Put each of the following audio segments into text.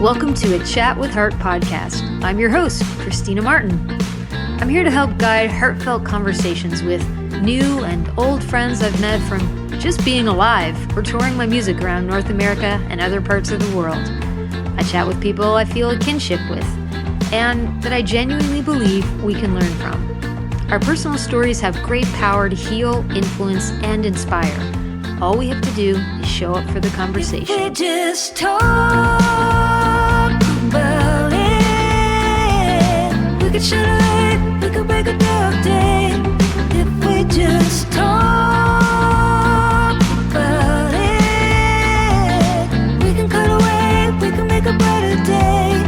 Welcome to a Chat with Heart podcast. I'm your host, Christina Martin. I'm here to help guide heartfelt conversations with new and old friends I've met from just being alive or touring my music around North America and other parts of the world. I chat with people I feel a kinship with and that I genuinely believe we can learn from. Our personal stories have great power to heal, influence, and inspire. All we have to do is show up for the conversation. We just talk about it. We could shine a light, we could break a dark day. If we just talk about it, we can cut away, we can make a brighter day.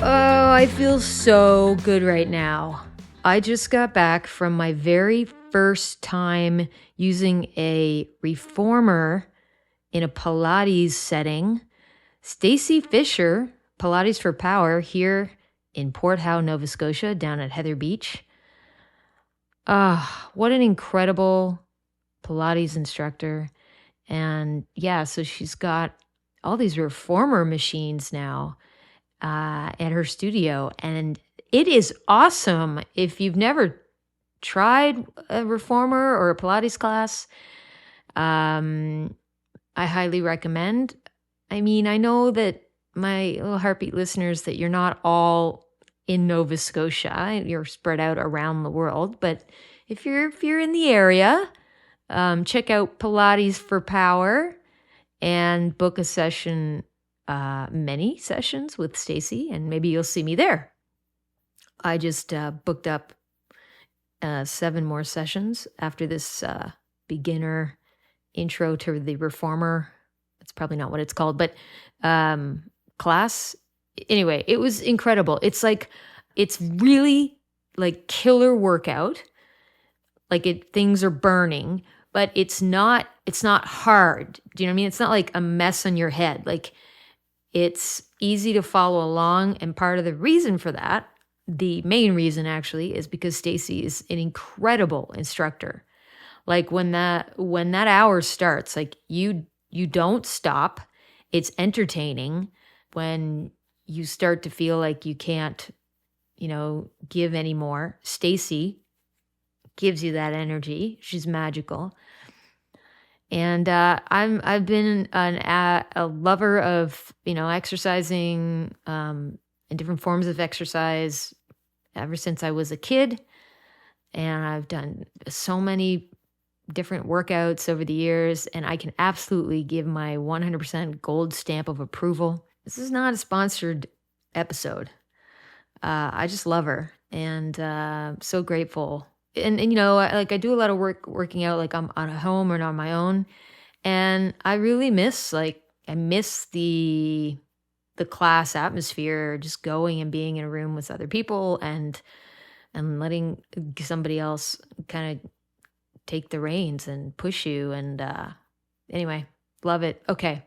Oh, I feel so good right now. I just got back from my very first time using a reformer in a Pilates setting. Stacy Fisher, Pilates for Power, here in Port Howe, Nova Scotia, down at Heather Beach. What an incredible Pilates instructor. And yeah, so she's got all these reformer machines now at her studio, and it is awesome. If you've never tried a reformer or a Pilates class, I highly recommend. I mean, I know that my little heartbeat listeners, that you're not all in Nova Scotia, you're spread out around the world, but if you're in the area, check out Pilates for Power and book a session, many sessions with Stacy, and maybe you'll see me there. I just booked up 7 more sessions after this beginner intro to the reformer. That's probably not what it's called, but class. Anyway, it was incredible. It's really like killer workout. Things are burning, but it's not hard. Do you know what I mean? It's not like a mess on your head. It's easy to follow along, and part of the reason for that, the main reason actually, is because Stacy is an incredible instructor. When that hour starts, you don't stop. It's entertaining. When you start to feel like you can't, give anymore, Stacy gives you that energy. She's magical. And I've been a lover of exercising and different forms of exercise ever since I was a kid, and I've done so many different workouts over the years, and I can absolutely give my 100% gold stamp of approval. This is not a sponsored episode. I just love her, and so grateful. And I do a lot of working out, I'm on a home or on my own. And I really miss, I miss the class atmosphere, just going and being in a room with other people and letting somebody else kind of take the reins and push you. And anyway, love it. Okay.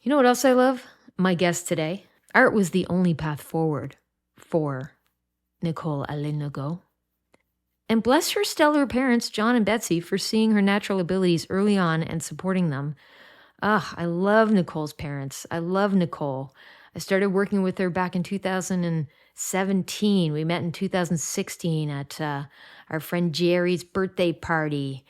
You know what else I love? My guest today. Art was the only path forward for Nicole Aline Legault. And bless her stellar parents, John and Betsy, for seeing her natural abilities early on and supporting them. I love Nicole's parents. I love Nicole. I started working with her back in 2017. We met in 2016 at our friend Jerry's birthday party.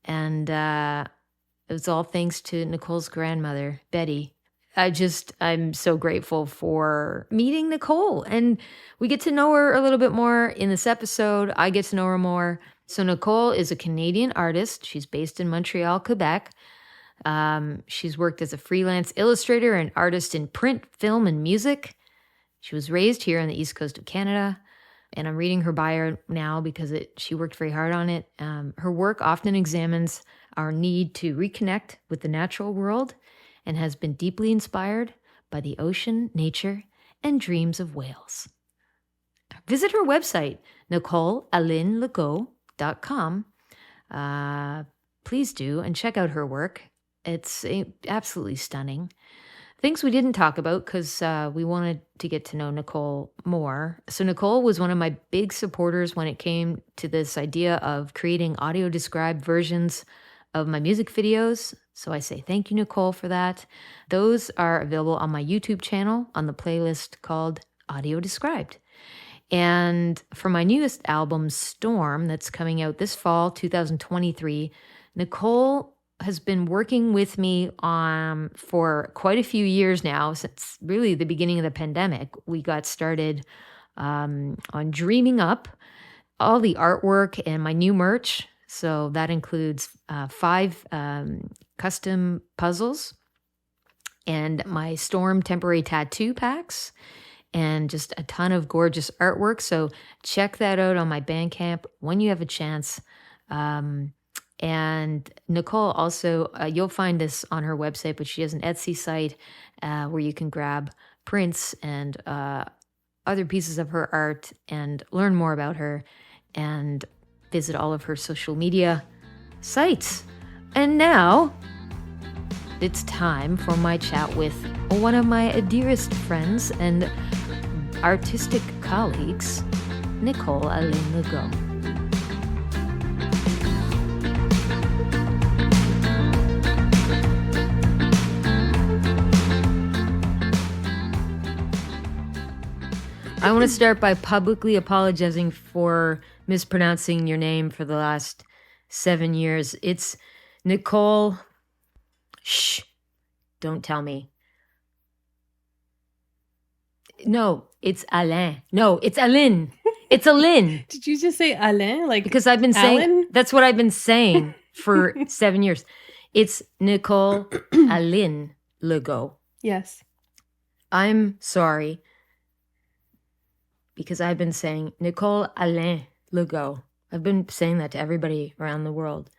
And it was all thanks to Nicole's grandmother, Betty. I'm so grateful for meeting Nicole, and we get to know her a little bit more in this episode. I get to know her more. So Nicole is a Canadian artist. She's based in Montreal, Quebec. She's worked as a freelance illustrator and artist in print, film, and music. She was raised here on the East Coast of Canada, and I'm reading her bio now because she worked very hard on it. Her work often examines our need to reconnect with the natural world, and has been deeply inspired by the ocean, nature, and dreams of whales. Visit her website, NicoleAlineLegault.com. Please do, and check out her work. It's absolutely stunning. things we didn't talk about because we wanted to get to know Nicole more. So Nicole was one of my big supporters when it came to this idea of creating audio described versions of my music videos. So I say thank you, Nicole, for that. Those are available on my YouTube channel on the playlist called Audio Described. And for my newest album, Storm, that's coming out this fall, 2023, Nicole has been working with me for quite a few years now, since really the beginning of the pandemic. We got started on dreaming up all the artwork and my new merch. So that includes 5 custom puzzles and my Storm temporary tattoo packs and just a ton of gorgeous artwork. So check that out on my Bandcamp when you have a chance. And Nicole also, you'll find this on her website, but she has an Etsy site where you can grab prints and other pieces of her art and learn more about her and visit all of her social media sites. And now it's time for my chat with one of my dearest friends and artistic colleagues, Nicole Aline Legault. I want to start by publicly apologizing for mispronouncing your name for the last 7 years. It's Nicole. Shh. Don't tell me. No, it's Alain. No, it's Aline. It's Aline. Did you just say Alain? Like, Because I've been saying, Alan? that's what I've been saying for 7 years. It's Nicole Aline Legault. Yes. I'm sorry, because I've been saying Nicole Aline Legault. I've been saying that to everybody around the world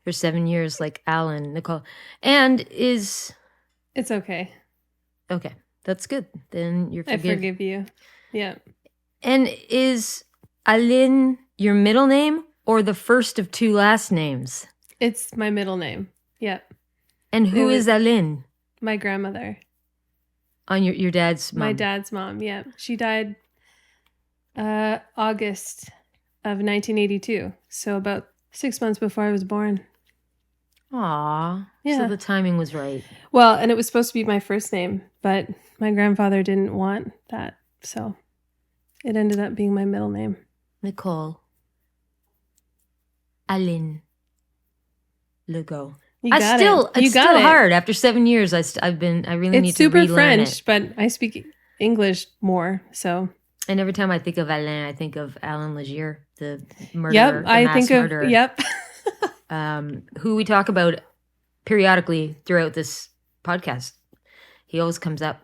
for 7 years, like Alan, Nicole. And is... It's okay. Okay, that's good. Then you're I forgiven. forgive you. Yeah. And is Aline your middle name or the first of 2 last names? It's my middle name. Yeah. And who It is Aline? My grandmother. On your dad's mom? My dad's mom. Yeah. She died August of 1982. So about 6 months before I was born. Aw. Yeah. So the timing was right. Well, and it was supposed to be my first name, but my grandfather didn't want that. So it ended up being my middle name. Nicole Aline Legault. You got It's You still got it. hard. After 7 years, I really need It's to super relearn French, it. but I speak English more. So And every time I think of Alain, I think of Alan Legier, the murderer, yep, the I mass think murderer, of yep. who we talk about periodically throughout this podcast. He always comes up.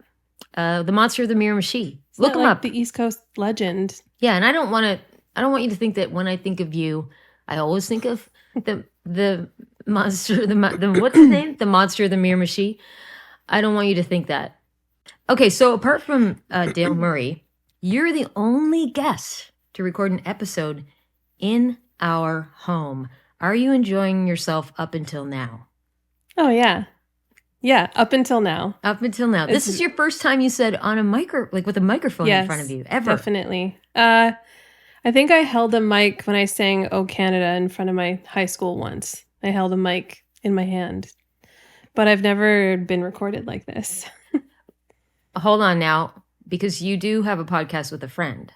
The Monster of the Mirror Machine. Isn't Look that him like up. the East Coast legend. Yeah, and I don't want you to think that when I think of you, I always think of the monster, what's his name? The Monster of the Mirror Machine. I don't want you to think that. Okay, so apart from Dale Murray, you're the only guest to record an episode in our home. Are you enjoying yourself up until now? Oh yeah. Yeah, up until now. Up until now. This is your first time you said on a with a microphone in front of you, ever. Definitely. I think I held a mic when I sang "Oh Canada" in front of my high school once. I held a mic in my hand. But I've never been recorded like this. Hold on now, because you do have a podcast with a friend.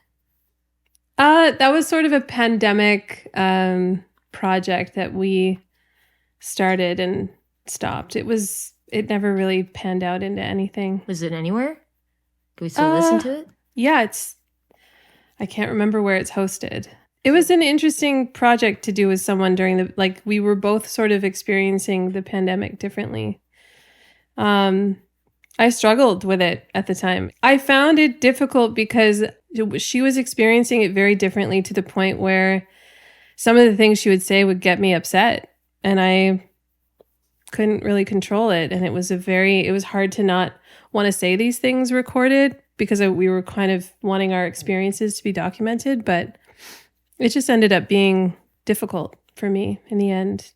That was sort of a pandemic project that we started and stopped. It never really panned out into anything. Was it anywhere? Can we still listen to it? Yeah, I can't remember where it's hosted. It was an interesting project to do with someone during we were both sort of experiencing the pandemic differently. I struggled with it at the time. I found it difficult because she was experiencing it very differently, to the point where some of the things she would say would get me upset, and I couldn't really control it. And it was hard to not want to say these things recorded, because we were kind of wanting our experiences to be documented, but it just ended up being difficult for me in the end.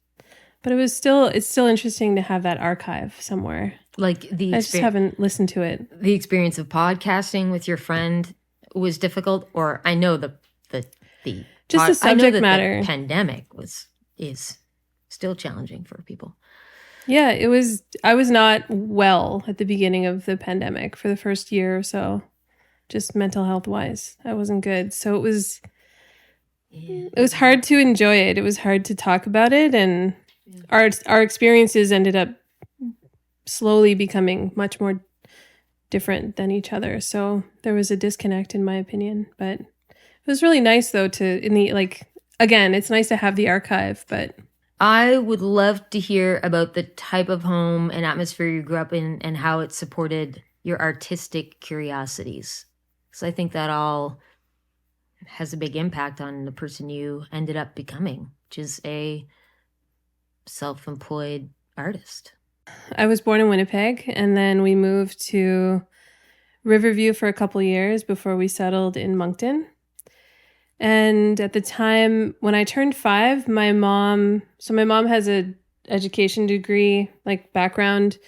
But it's still interesting to have that archive somewhere. Like the I just haven't listened to it. the experience of podcasting with your friend was difficult, or I know the Just the I know subject that matter. the pandemic is still challenging for people. Yeah, it was. I was not well at the beginning of the pandemic for the first year or so, just mental health wise. I wasn't good. So it was hard to enjoy it. It was hard to talk about it, and our experiences ended up slowly becoming much more different than each other. So there was a disconnect in my opinion, but it was really nice though again, it's nice to have the archive, but I would love to hear about the type of home and atmosphere you grew up in and how it supported your artistic curiosities. So I think that all has a big impact on the person you ended up becoming, which is a self-employed artist. I was born in Winnipeg, and then we moved to Riverview for a couple years before we settled in Moncton. And at the time when I turned 5, my mom has a education degree, like background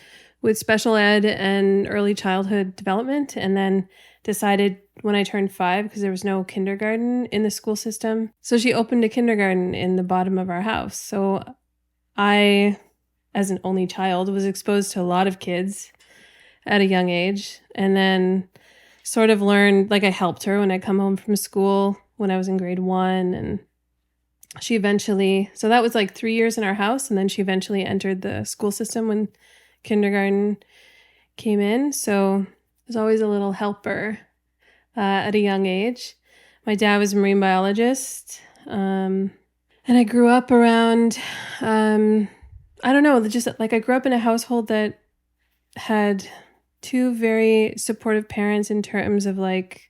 with special ed and early childhood development, and then decided when I turned 5, because there was no kindergarten in the school system. So she opened a kindergarten in the bottom of our house. So I, as an only child, was exposed to a lot of kids at a young age, and then sort of learned, like I helped her when I come home from school when I was in grade 1, and she eventually, so that was like 3 years in our house, and then she eventually entered the school system when kindergarten came in. So I was always a little helper at a young age. My dad was a marine biologist, and I grew up around, I don't know, just like I grew up in a household that had 2 very supportive parents in terms of like,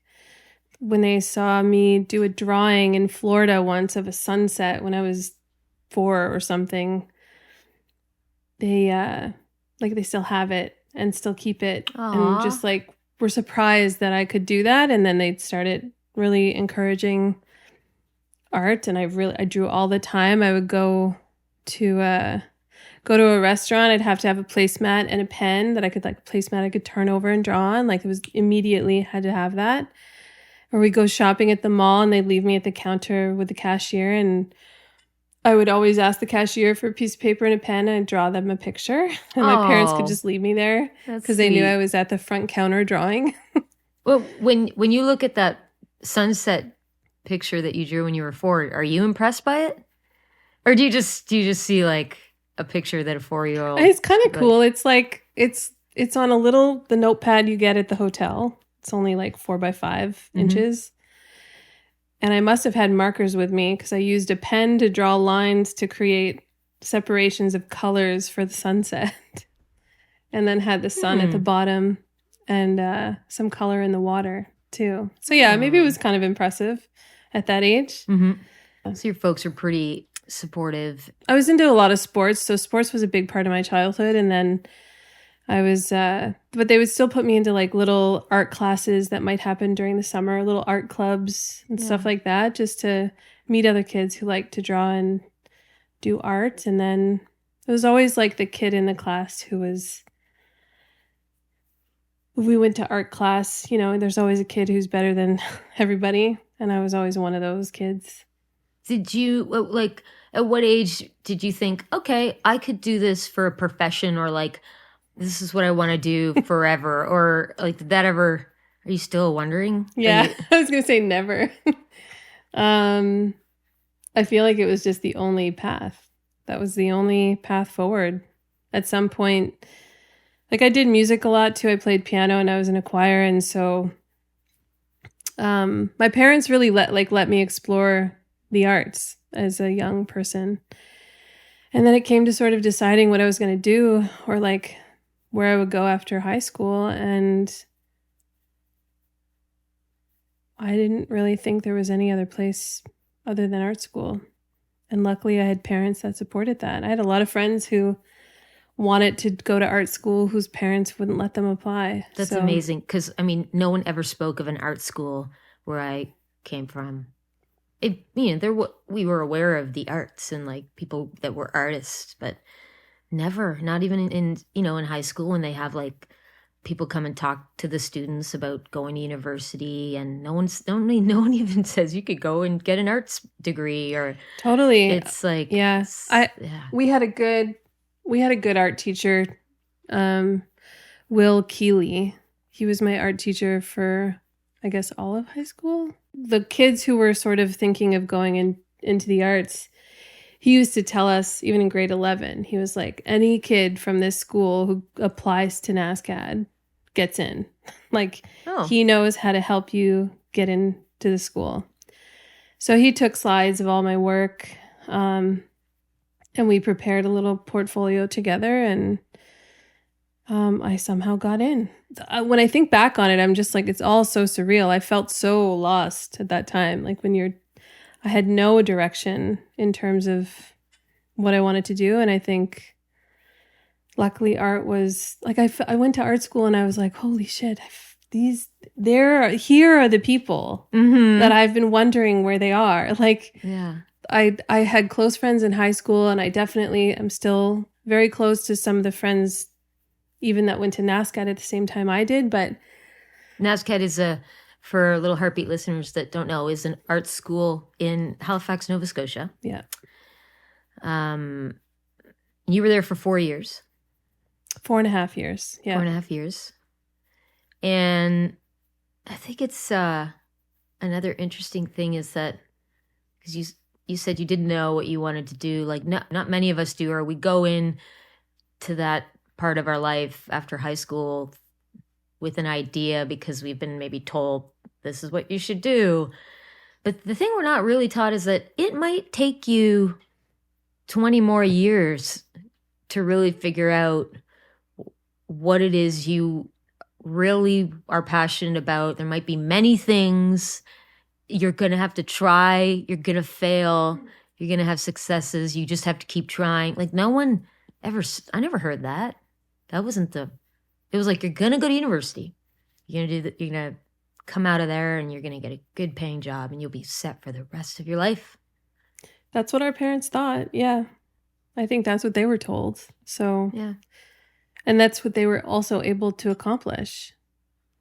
when they saw me do a drawing in Florida once of a sunset when I was 4 or something, they still have it and still keep it. Aww. And just like were surprised that I could do that. And then they started really encouraging art, and I drew all the time. I would go to a restaurant. I'd have to have a placemat and a pen that I could placemat I could turn over and draw on. Like it was immediately had to have that. Or we'd go shopping at the mall, and they'd leave me at the counter with the cashier, and I would always ask the cashier for a piece of paper and a pen, and I'd draw them a picture. And my parents could just leave me there because they knew I was at the front counter drawing. Well, when you look at that sunset picture that you drew when you were 4, are you impressed by it? Or do you just see like a picture that a 4-year-old? It's kind of cool. It's like it's on the notepad you get at the hotel. It's only like 4 by 5 inches. And I must have had markers with me because I used a pen to draw lines to create separations of colors for the sunset. And then had the sun at the bottom and some color in the water too. So yeah, maybe it was kind of impressive at that age. So your folks are pretty supportive. I was into a lot of sports. So sports was a big part of my childhood. And then I was, but they would still put me into like little art classes that might happen during the summer, little art clubs and stuff like that, just to meet other kids who like to draw and do art. And then it was always like the kid in the class who was, if we went to art class, there's always a kid who's better than everybody. And I was always one of those kids. Did you, at what age did you think, okay, I could do this for a profession, or like, this is what I want to do forever? Or like, did that ever, are you still wondering? Yeah, I was going to say never. I feel like it was just the only path. That was the only path forward. At some point, like I did music a lot too. I played piano and I was in a choir. And so my parents really let me explore the arts as a young person. And then it came to sort of deciding what I was going to do, or like where I would go after high school. And I didn't really think there was any other place other than art school. And luckily I had parents that supported that. I had a lot of friends who wanted to go to art school whose parents wouldn't let them apply. That's amazing. Because, I mean, no one ever spoke of an art school where I came from. We were aware of the arts and like people that were artists, but Never, not even in high school when they have like people come and talk to the students about going to university, and no one even says you could go and get an arts degree, or Totally. it's like, Yeah. yeah. We had a good art teacher, Will Keeley. He was my art teacher for, I guess, all of high school. The kids who were sort of thinking of going into the arts, he used to tell us, even in grade 11, he was like, any kid from this school who applies to NASCAD gets in. Like, he knows how to help you get into the school. So he took slides of all my work, and we prepared a little portfolio together, and I somehow got in. When I think back on it, I'm just like, it's all so surreal. I felt so lost at that time. Like I had no direction in terms of what I wanted to do. And I think luckily art was like, I went to art school and I was like, holy shit, here are the people that I've been wondering where they are. Like, yeah. I had close friends in high school, and I definitely am still very close to some of the friends even that went to NASCAD at the same time I did. But NASCAD is for little heartbeat listeners that don't know, is an art school in Halifax, Nova Scotia. Yeah. You were there for 4 years. 4.5 years. Yeah. 4.5 years. And I think it's another interesting thing is that, because you said you didn't know what you wanted to do. Like, not many of us do, or we go in to that part of our life after high school with an idea because we've been maybe told this is what you should do. But the thing we're not really taught is that it might take you 20 more years to really figure out what it is you really are passionate about. There might be many things. You're going to have to try. You're going to fail. You're going to have successes. You just have to keep trying. Like, no one ever, I never heard that. That wasn't it was like, you're going to go to university. You're going to you're going to come out of there and you're going to get a good paying job and you'll be set for the rest of your life. That's what our parents thought. Yeah. I think that's what they were told. So, yeah. And that's what they were also able to accomplish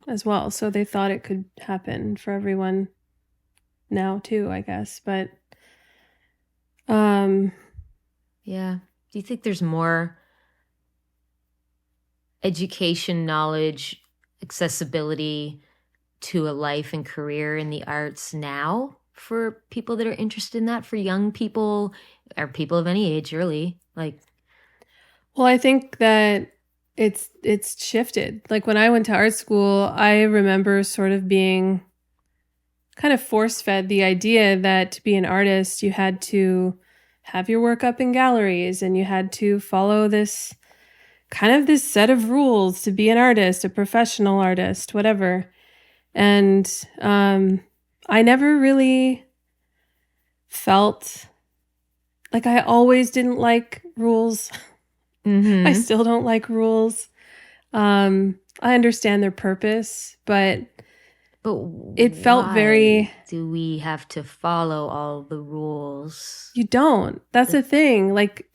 as well. So they thought it could happen for everyone now too, I guess. But, yeah. Do you think there's more education, knowledge, accessibility to a life and career in the arts now for people that are interested in that, for young people or people of any age, really? Like, well, I think that it's shifted. Like, when I went to art school, I remember sort of being kind of force-fed the idea that to be an artist, you had to have your work up in galleries and you had to follow this set of rules to be an artist, a professional artist, whatever. And I never really felt like, I always didn't like rules. I still don't like rules. I understand their purpose, but it felt very... do we have to follow all the rules? You don't. That's the thing. Like,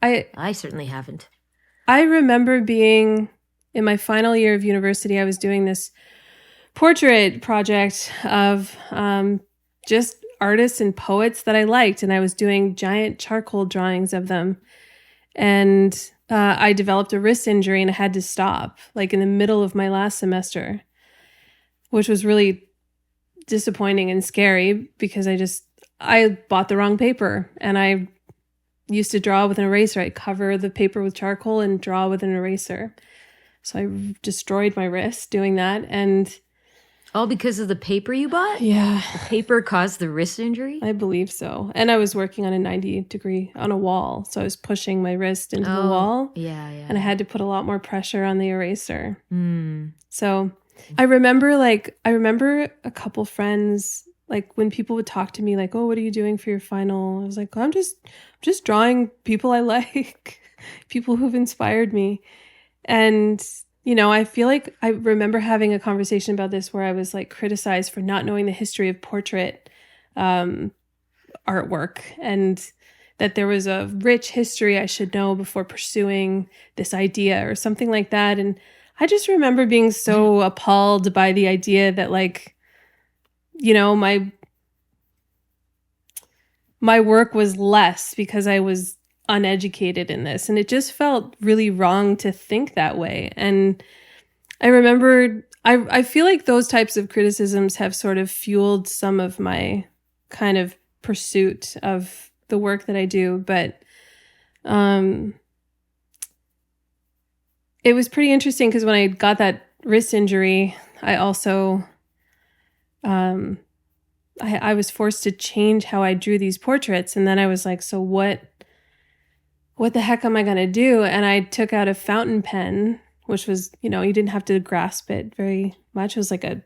I certainly haven't. I remember being in my final year of university, I was doing this portrait project of just artists and poets that I liked, and I was doing giant charcoal drawings of them. And I developed a wrist injury and I had to stop, like, in the middle of my last semester, which was really disappointing and scary because I bought the wrong paper, and I used to draw with an eraser. I'd cover the paper with charcoal and draw with an eraser. So I destroyed my wrist doing that. And all because of the paper you bought? Yeah. The paper caused the wrist injury? I believe so. And I was working on a 90-degree on a wall. So I was pushing my wrist into the wall. Yeah. And I had to put a lot more pressure on the eraser. So I remember a couple friends, like, when people would talk to me like, oh, what are you doing for your final? I was like, I'm just drawing people I like, people who've inspired me. And, you know, I feel like I remember having a conversation about this where I was, like, criticized for not knowing the history of portrait artwork, and that there was a rich history I should know before pursuing this idea or something like that. And I just remember being so appalled by the idea that, like, you know, my work was less because I was uneducated in this. And it just felt really wrong to think that way. And I remember, I feel like those types of criticisms have sort of fueled some of my kind of pursuit of the work that I do. But it was pretty interesting because when I got that wrist injury, I also, I was forced to change how I drew these portraits. And then I was like, so what the heck am I going to do? And I took out a fountain pen, which was, you know, you didn't have to grasp it very much. It was like a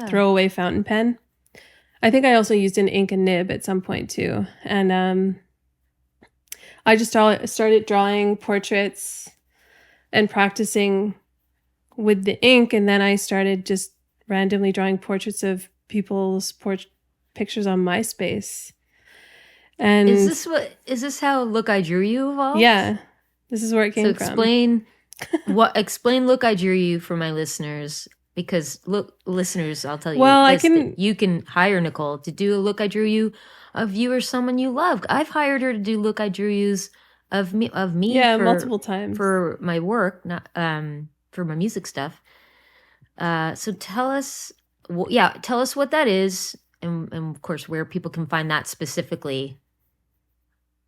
throwaway fountain pen. I think I also used an ink and nib at some point too. And I just started drawing portraits and practicing with the ink. And then I started just randomly drawing portraits of people's pictures on MySpace. And is this how Look I Drew You evolved? Yeah. This is where it came from. Explain Look I Drew You for my listeners, because listeners, I'll tell you. Well, you can hire Nicole to do a Look I Drew You of you or someone you love. I've hired her to do Look I Drew Yous of me. Yeah, multiple times for my work, not for my music stuff. So tell us what that is, and of course where people can find that specifically.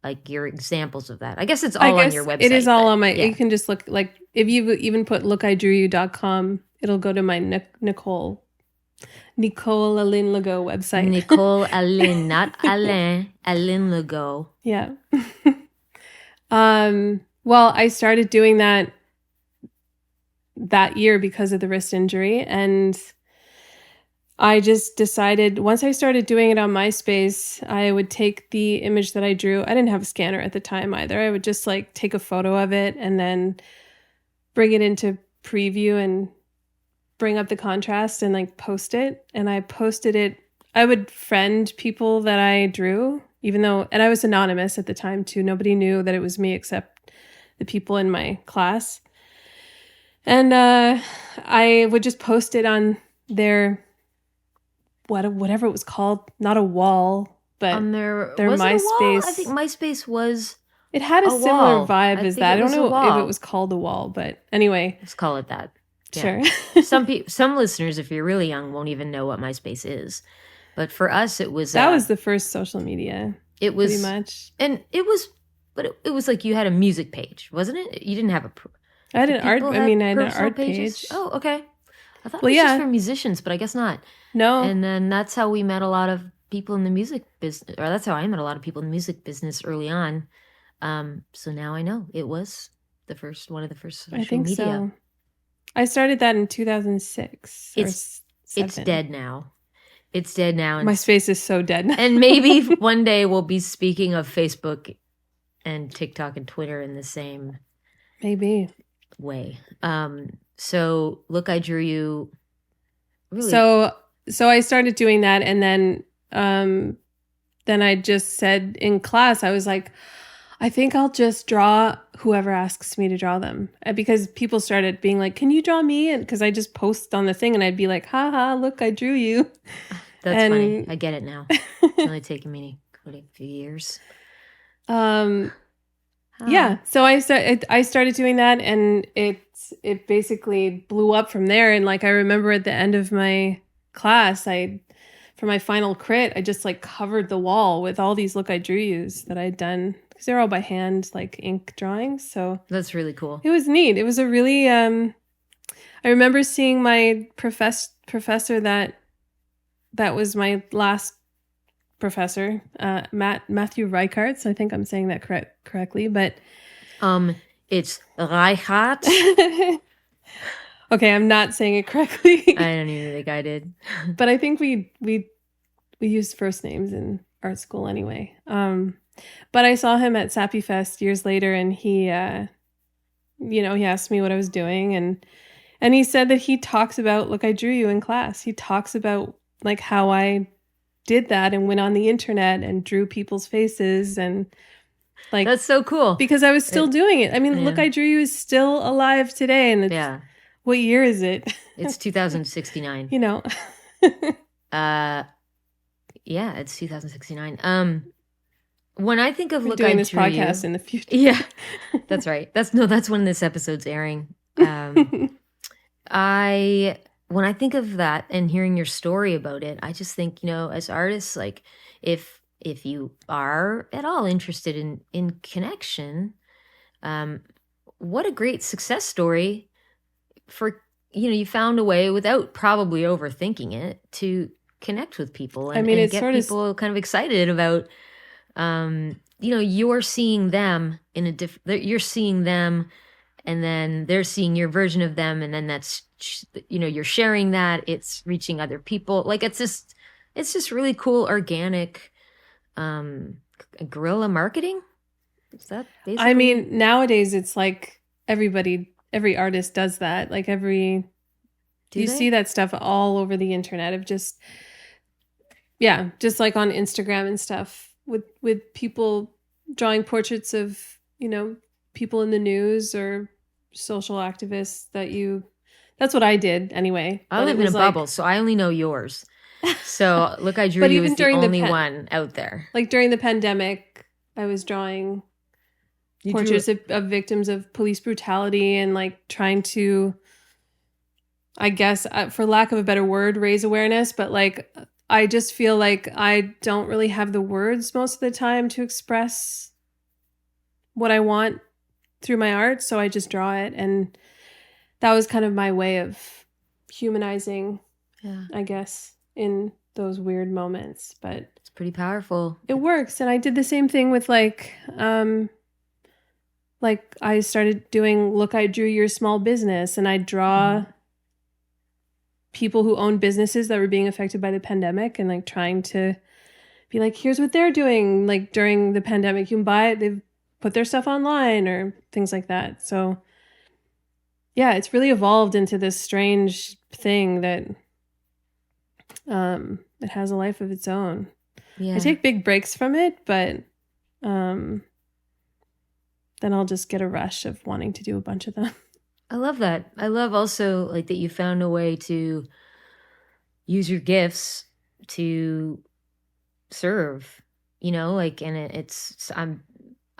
Like your examples of that. I guess it's all on your website. It is all on my, you can just look, like if you even put lookidrewyou.com, it'll go to my Nicole Aline Legault website. Nicole Aline, not Alain, Aline Legault. Yeah. Well, I started doing that year because of the wrist injury. And I just decided, once I started doing it on MySpace, I would take the image that I drew. I didn't have a scanner at the time either. I would just like take a photo of it and then bring it into preview and bring up the contrast and like post it. And I posted it. I would friend people that I drew, and I was anonymous at the time too. Nobody knew that it was me except the people in my class. And I would just post it on their whatever it was called, not a wall, but on their MySpace. I think MySpace was. It had a similar vibe as that. I don't know if it was called a wall, but anyway, let's call it that. Yeah. Sure. Some listeners, if you're really young, won't even know what MySpace is, but for us, it was that was the first social media. It was pretty much, and it was, but it was like you had a music page, wasn't it? You didn't have a. I had an art. I had an art pages? page. Oh, okay. I thought it was just for musicians, but I guess not. No. And then that's how we met a lot of people in the music business, or that's how I met a lot of people in the music business early on. So now I know it was one of the first social media. I think so. I started that in 2006. It's dead now. It's dead now. MySpace is so dead now. And maybe one day we'll be speaking of Facebook and TikTok and Twitter in the same way. So Look I Drew You. Really? So I started doing that, and then I just said in class, I was like, I think I'll just draw whoever asks me to draw them, because people started being like, "Can you draw me?" And because I just post on the thing, and I'd be like, "Ha, look, I drew you." That's funny. I get it now. It's only taken me a few years. Yeah. So I started doing that, and it basically blew up from there. And like I remember at the end of my class, for my final crit, I just like covered the wall with all these Look I Drew Yous that I'd done, because they're all by hand, like ink drawings. So that's really cool. It was neat. It was a really I remember seeing my professor that was my last professor, Matthew Reichardt. I think I'm saying that correctly, but it's Reichardt. Okay, I'm not saying it correctly. I don't even think I did. But I think we used first names in art school anyway. But I saw him at Sappy Fest years later, and he he asked me what I was doing, and he said that he talks about Look I Drew You in class. He talks about like how I did that and went on the internet and drew people's faces, and Like, That's so cool. because I was still doing it. I mean, Yeah. Look, I Drew You is still alive today. And it's, Yeah. what year is it? It's 2069. You know, Yeah, it's 2069. When I think of we're Look, doing I this Drew You, podcast in the future. yeah, that's right. That's when this episode's airing. When I think of that and hearing your story about it, I just think, as artists, like if you are at all interested in connection, what a great success story for, you found a way without probably overthinking it to connect with people and, I mean, and it's get sort of people kind of excited about, you're seeing them you're seeing them, and then they're seeing your version of them, and then that's, you're sharing that, it's reaching other people. Like it's just really cool, organic, guerrilla marketing. Is that basically? I mean, nowadays it's like every artist does that. Like you see that stuff all over the internet of just like on Instagram and stuff with people drawing portraits of, people in the news or social activists that's what I did anyway. I live in a bubble, so I only know yours. So Look, I Drew But You even is the during the only one out there. Like during the pandemic, I was drawing portraits of victims of police brutality and like trying to, I guess, for lack of a better word, raise awareness. But like, I just feel like I don't really have the words most of the time to express what I want through my art. So I just draw it. And that was kind of my way of humanizing, I guess, in those weird moments. But it's pretty powerful. It works. And I did the same thing with like I started doing Look, I Drew Your Small Business, and I draw people who own businesses that were being affected by the pandemic and like trying to be like, here's what they're doing. Like during the pandemic, you can buy it. They've put their stuff online or things like that. So yeah, it's really evolved into this strange thing that it has a life of its own. Yeah. I take big breaks from it, but then I'll just get a rush of wanting to do a bunch of them. I love that. I love also like that you found a way to use your gifts to serve, and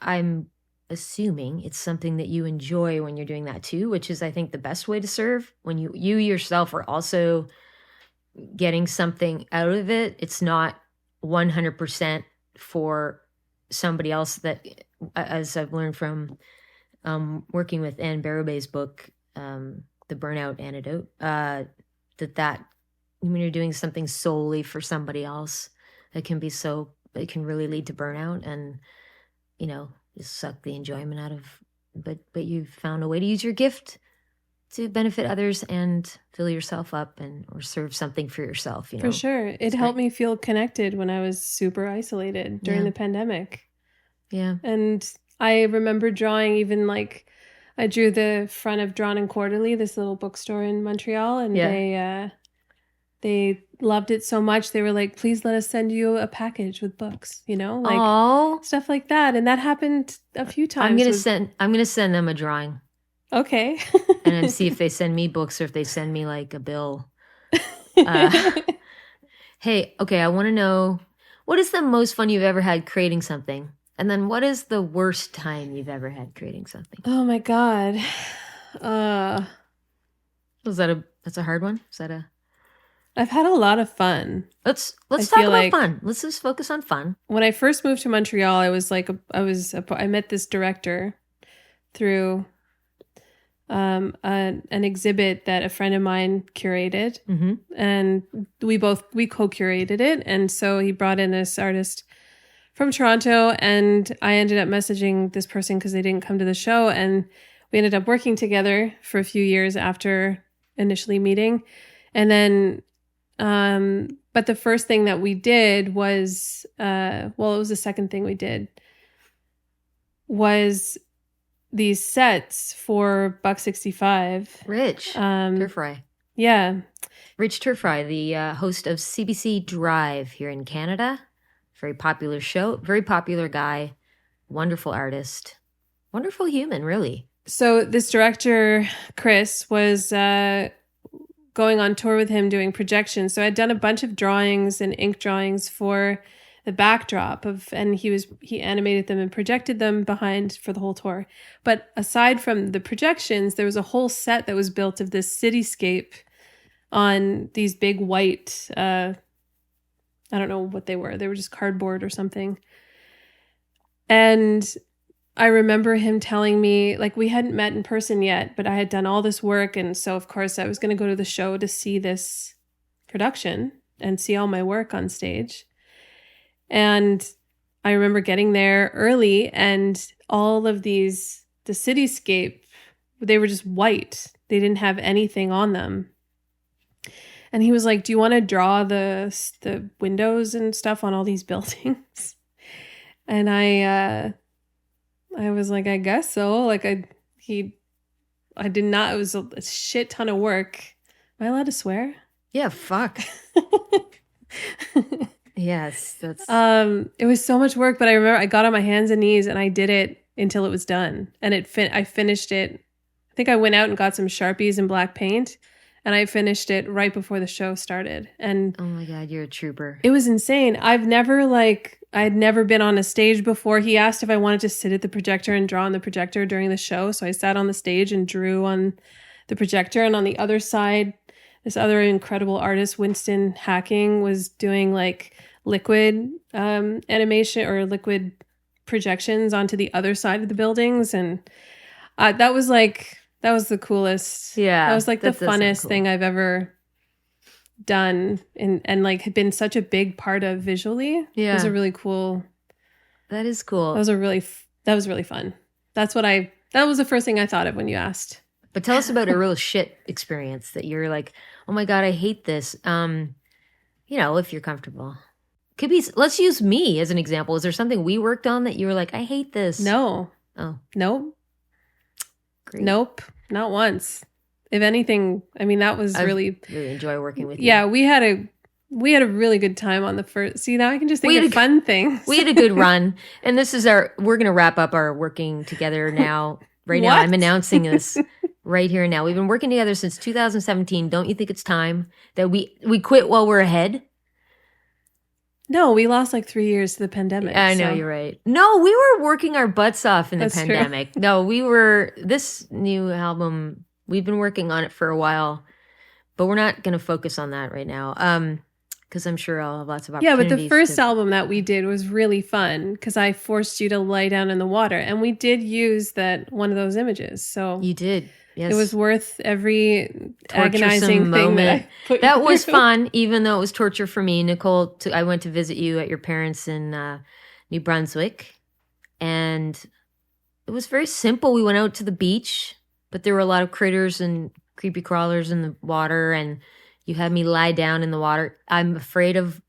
I'm assuming it's something that you enjoy when you're doing that too, which is, I think, the best way to serve. When you yourself are also getting something out of it, it's not 100% for somebody else. That, as I've learned from working with Anne Barabé's book, The Burnout Antidote, that when you're doing something solely for somebody else, it can really lead to burnout and, just suck the enjoyment out of, but you've found a way to use your gift to benefit others and fill yourself up or serve something for yourself. For sure. It helped me feel connected when I was super isolated during the pandemic. Yeah. And I remember drawing, even like I drew the front of Drawn and Quarterly, this little bookstore in Montreal, and they loved it so much. They were like, please let us send you a package with books, like Aww. Stuff like that. And that happened a few times. I'm going to send them a drawing. Okay. And then see if they send me books or if they send me like a bill. Hey, okay. I want to know, what is the most fun you've ever had creating something? And then what is the worst time you've ever had creating something? Oh my God. That's a hard one? I've had a lot of fun. Let's talk about fun. Let's just focus on fun. When I first moved to Montreal, I was like, I met this director through an exhibit that a friend of mine curated, and we co-curated it. And so he brought in this artist from Toronto, and I ended up messaging this person because they didn't come to the show, and we ended up working together for a few years after initially meeting. And then but the first thing that we did was it was the second thing we did was these sets for $1.65. Rich Turfry. Yeah. Rich Turfry, the host of CBC Drive here in Canada. Very popular show, very popular guy. wonderful artist, wonderful human, really. So this director, Chris, was going on tour with him doing projections. So I'd done a bunch of drawings and ink drawings for the backdrop and he animated them and projected them behind for the whole tour. But aside from the projections, there was a whole set that was built of this cityscape on these big white, I don't know what they were. They were just cardboard or something. And I remember him telling me, like, we hadn't met in person yet, but I had done all this work. And so, of course, I was going to go to the show to see this production and see all my work on stage. And I remember getting there early and all of the cityscape, they were just white. They didn't have anything on them. And he was like, do you want to draw the windows and stuff on all these buildings? And I was like, I guess so. Like I did not, it was a shit ton of work. Am I allowed to swear? Yeah, fuck. Yes, that's... It was so much work, but I remember I got on my hands and knees and I did it until it was done. And I finished it. I think I went out and got some Sharpies and black paint and I finished it right before the show started. And oh my God, you're a trooper. It was insane. I'd never been on a stage before. He asked if I wanted to sit at the projector and draw on the projector during the show. So I sat on the stage and drew on the projector. And on the other side, this other incredible artist, Winston Hacking, was doing like liquid animation or liquid projections onto the other side of the buildings. And that was the coolest. Yeah. That was like the funnest thing I've ever done and like had been such a big part of visually. Yeah. It was a really cool. That is cool. That was really fun. That was the first thing I thought of when you asked. But tell us about a real shit experience that you're like, oh my God, I hate this. If you're comfortable. Could be, let's use me as an example. Is there something we worked on that you were like, I hate this? No. Oh. Nope. Great. Nope. Not once. If anything, I mean, that was really enjoy working with you. Yeah, we had a really good time on the first. See, now I can just think of fun things. We had a good run. And this is we're going to wrap up our working together now. Right now, I'm announcing this right here and now. We've been working together since 2017. Don't you think it's time that we quit while we're ahead? No, we lost like 3 years to the pandemic. I know, you're right. No, we were working our butts off in the pandemic. True. No, this new album, we've been working on it for a while, but we're not going to focus on that right now. Because I'm sure I'll have lots of opportunities. Yeah, but the first album that we did was really fun because I forced you to lie down in the water. And we did use one of those images. So you did. Yes. It was worth every agonizing thing that was fun, even though it was torture for me. Nicole, I went to visit you at your parents in New Brunswick. And it was very simple. We went out to the beach, but there were a lot of critters and creepy crawlers in the water. And you had me lie down in the water. I'm afraid of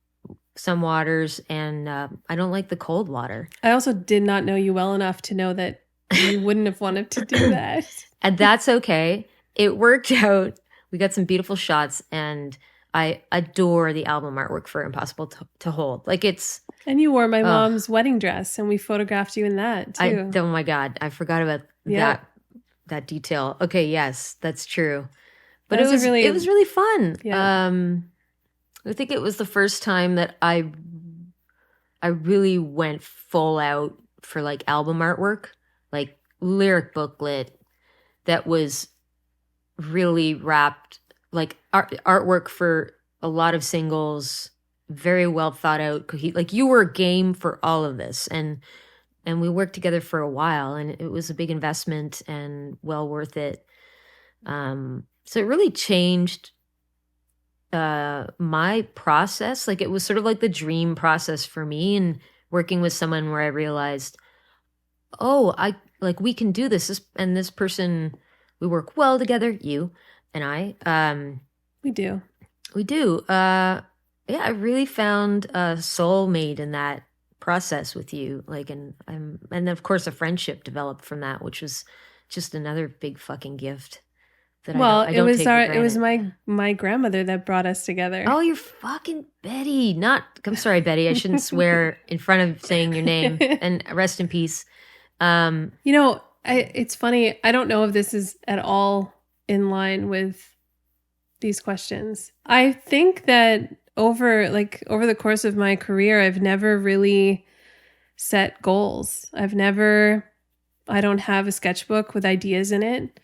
some waters, and I don't like the cold water. I also did not know you well enough to know that you wouldn't have wanted to do that. And that's okay. It worked out. We got some beautiful shots, and I adore the album artwork for Impossible to Hold. Like it's... And you wore my mom's wedding dress, and we photographed you in that, too. Oh, my God. I forgot about that detail. Okay, yes, that's true. But it was really fun. Yeah. I think it was the first time that I really went full out for like album artwork, like lyric booklet that was really wrapped, like artwork for a lot of singles, very well thought out. Like you were game for all of this, and we worked together for a while, and it was a big investment and well worth it. So it really changed my process. Like it was sort of like the dream process for me, and working with someone where I realized, we can do this. This person, we work well together, you and I. We do. I really found a soulmate in that process with you. And of course a friendship developed from that, which was just another big fucking gift. that Well, I don't take for it was granted. my grandmother that brought us together. Oh, you're fucking Betty. I'm sorry, Betty. I shouldn't swear in front of saying your name. And rest in peace. You know, it's funny. I don't know if this is at all in line with these questions. I think that over the course of my career, I've never really set goals. I don't have a sketchbook with ideas in it.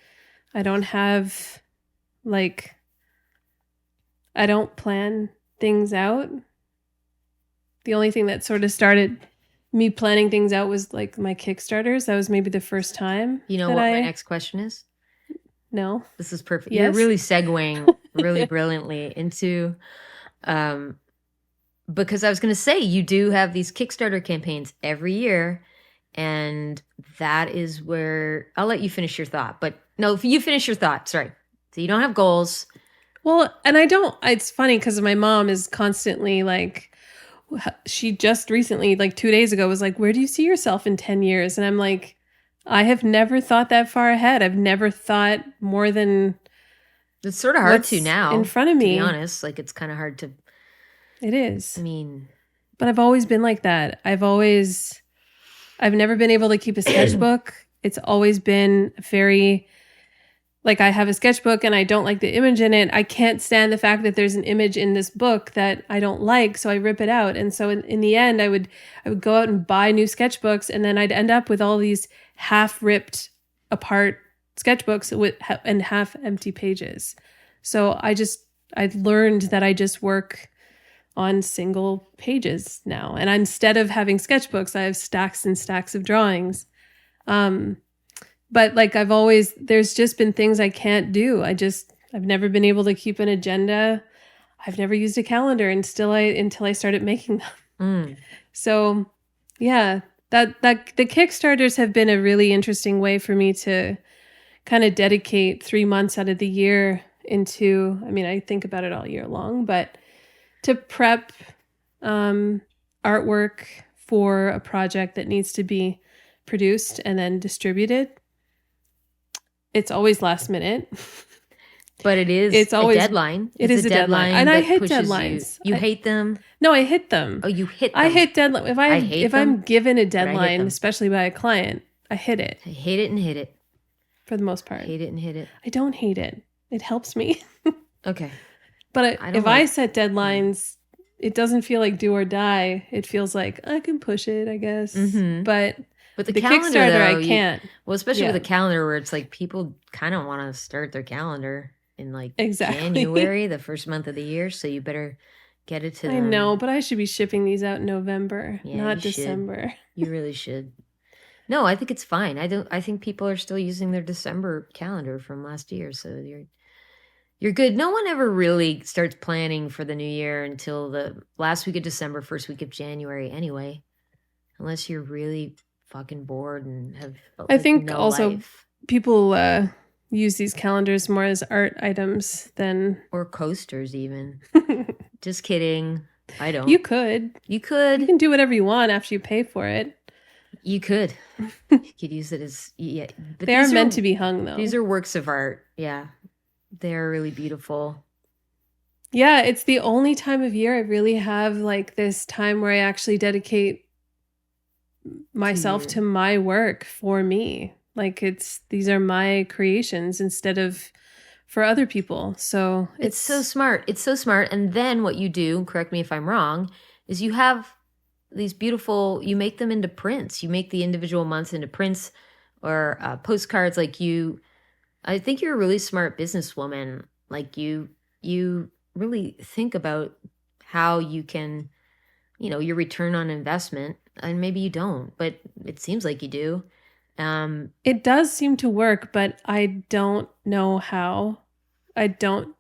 I don't have I don't plan things out. The only thing that sort of started me planning things out was like my Kickstarters. That was maybe the first time. You know what my next question is? No. This is perfect. Yes? You're really segueing really brilliantly into, because I was going to say, you do have these Kickstarter campaigns every year. And that is where I'll let you finish your thought. But no, if you finish your thought, sorry. So you don't have goals. Well, and it's funny because my mom is constantly like, she just recently, like 2 days ago, was like, where do you see yourself in 10 years? And I'm like, I have never thought that far ahead. I've never thought more than it's sort of hard to now. In front of me. To be honest, like it's kind of hard to. It is. I mean. But I've always been like that. I've never been able to keep a sketchbook. It's always been very, like I have a sketchbook and I don't like the image in it. I can't stand the fact that there's an image in this book that I don't like, so I rip it out. And so in the end, I would go out and buy new sketchbooks, and then I'd end up with all these half ripped apart sketchbooks and half empty pages. So I learned that I just work on single pages now. And instead of having sketchbooks, I have stacks and stacks of drawings. But like there's just been things I can't do. I've never been able to keep an agenda. I've never used a calendar until I started making them. So yeah, that the Kickstarters have been a really interesting way for me to kind of dedicate 3 months out of the year into, I mean, I think about it all year long, but to prep artwork for a project that needs to be produced and then distributed. It's always last minute. But it's always a deadline. It is a deadline. And I hit deadlines. You hate them? No, I hit them. Oh, you hit them. I hit deadline. If I'm given a deadline, them. especially by a client, I hit it. I hate it and hit it. For the most part. Hate it and hit it. I don't hate it. It helps me. Okay. But if I set deadlines, it doesn't feel like do or die. It feels like I can push it, I guess. Mm-hmm. But the Kickstarter, though, I can't. Especially with a calendar where it's like people kind of want to start their calendar in like exactly. January, the first month of the year. So you better get it to them. I know, but I should be shipping these out in November, not December. You really should. No, I think it's fine. I think people are still using their December calendar from last year. So you're good. No one ever really starts planning for the new year until the last week of December, first week of January anyway. Unless you're really fucking bored and have I think no also life. People use these calendars more as art items than or coasters even. Just kidding. I don't. You could. You can do whatever you want after you pay for it. You could. You could use it as but they are meant to be hung though. These are works of art. Yeah. They're really beautiful. Yeah, it's the only time of year I really have like this time where I actually dedicate myself to my work for me. Like these are my creations instead of for other people. So it's so smart. It's so smart. And then what you do, correct me if I'm wrong, is you have these beautiful, you make them into prints. You make the individual months into prints or postcards. Like I think you're a really smart businesswoman. Like you really think about how you can, your return on investment. And maybe you don't, but it seems like you do. It does seem to work, but I don't know how. I do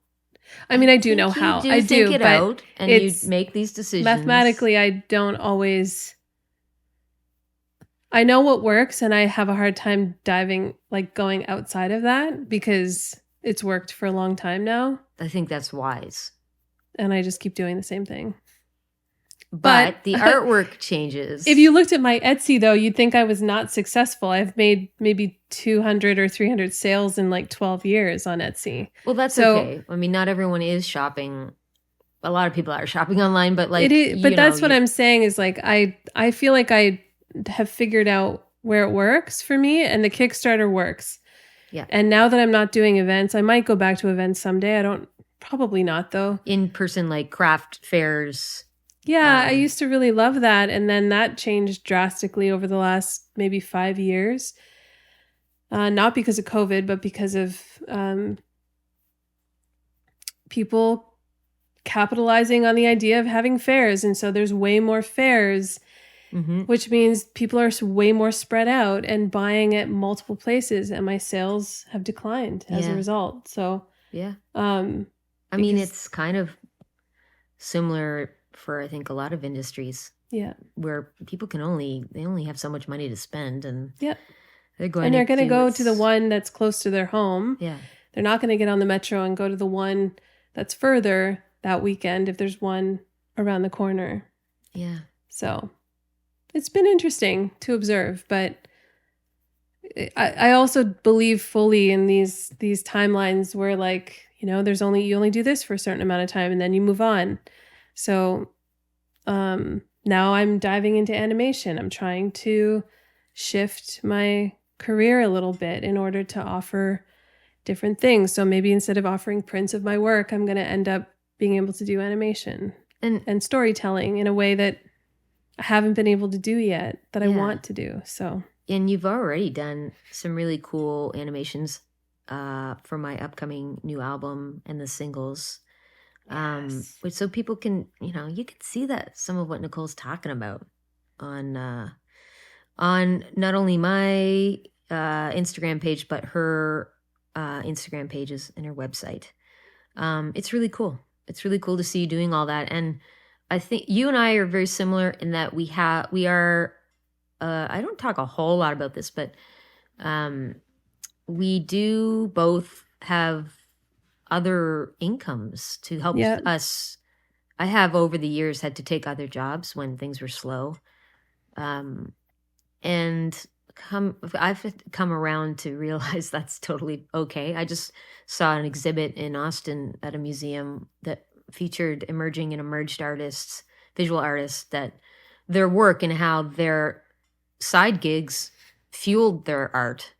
know how. I do, it but out and you make these decisions. Mathematically, I don't always. I know what works, and I have a hard time going outside of that because it's worked for a long time now. I think that's wise. And I just keep doing the same thing. but the artwork changes. If you looked at my Etsy, though, you'd think I was not successful. I've made maybe 200 or 300 sales in like 12 years on Etsy. Well, that's okay. I mean, not everyone is shopping. A lot of people are shopping online, but like, it is, but that's what I'm saying is like, I feel like I have figured out where it works for me, and the Kickstarter works. Yeah. And now that I'm not doing events, I might go back to events someday. Probably not though. In person, like craft fairs. Yeah, I used to really love that. And then that changed drastically over the last maybe 5 years. Not because of COVID, but because of people capitalizing on the idea of having fairs. And so there's way more fairs, which means people are way more spread out and buying at multiple places. And my sales have declined as a result. So, yeah. I mean, it's kind of similar for, I think, a lot of industries. Yeah. Where people they only have so much money to spend, and they're going to go to the one that's close to their home. Yeah. They're not going to get on the metro and go to the one that's further that weekend if there's one around the corner. Yeah. So it's been interesting to observe, but I also believe fully in these timelines where, like, you know, you only do this for a certain amount of time and then you move on. So now I'm diving into animation. I'm trying to shift my career a little bit in order to offer different things. So maybe instead of offering prints of my work, I'm going to end up being able to do animation and storytelling in a way that I haven't been able to do yet, that I want to do. So, and you've already done some really cool animations for my upcoming new album and the singles. Which so people can, you can see that some of what Nicole's talking about on not only my Instagram page, but her Instagram pages and her website. It's really cool. It's really cool to see you doing all that. And I think you and I are very similar in that we are, I don't talk a whole lot about this, but we do both have other incomes to help us. I have over the years had to take other jobs when things were slow. And I've come around to realize that's totally okay. I just saw an exhibit in Austin at a museum that featured emerging and emerged artists, visual artists, that their work and how their side gigs fueled their art,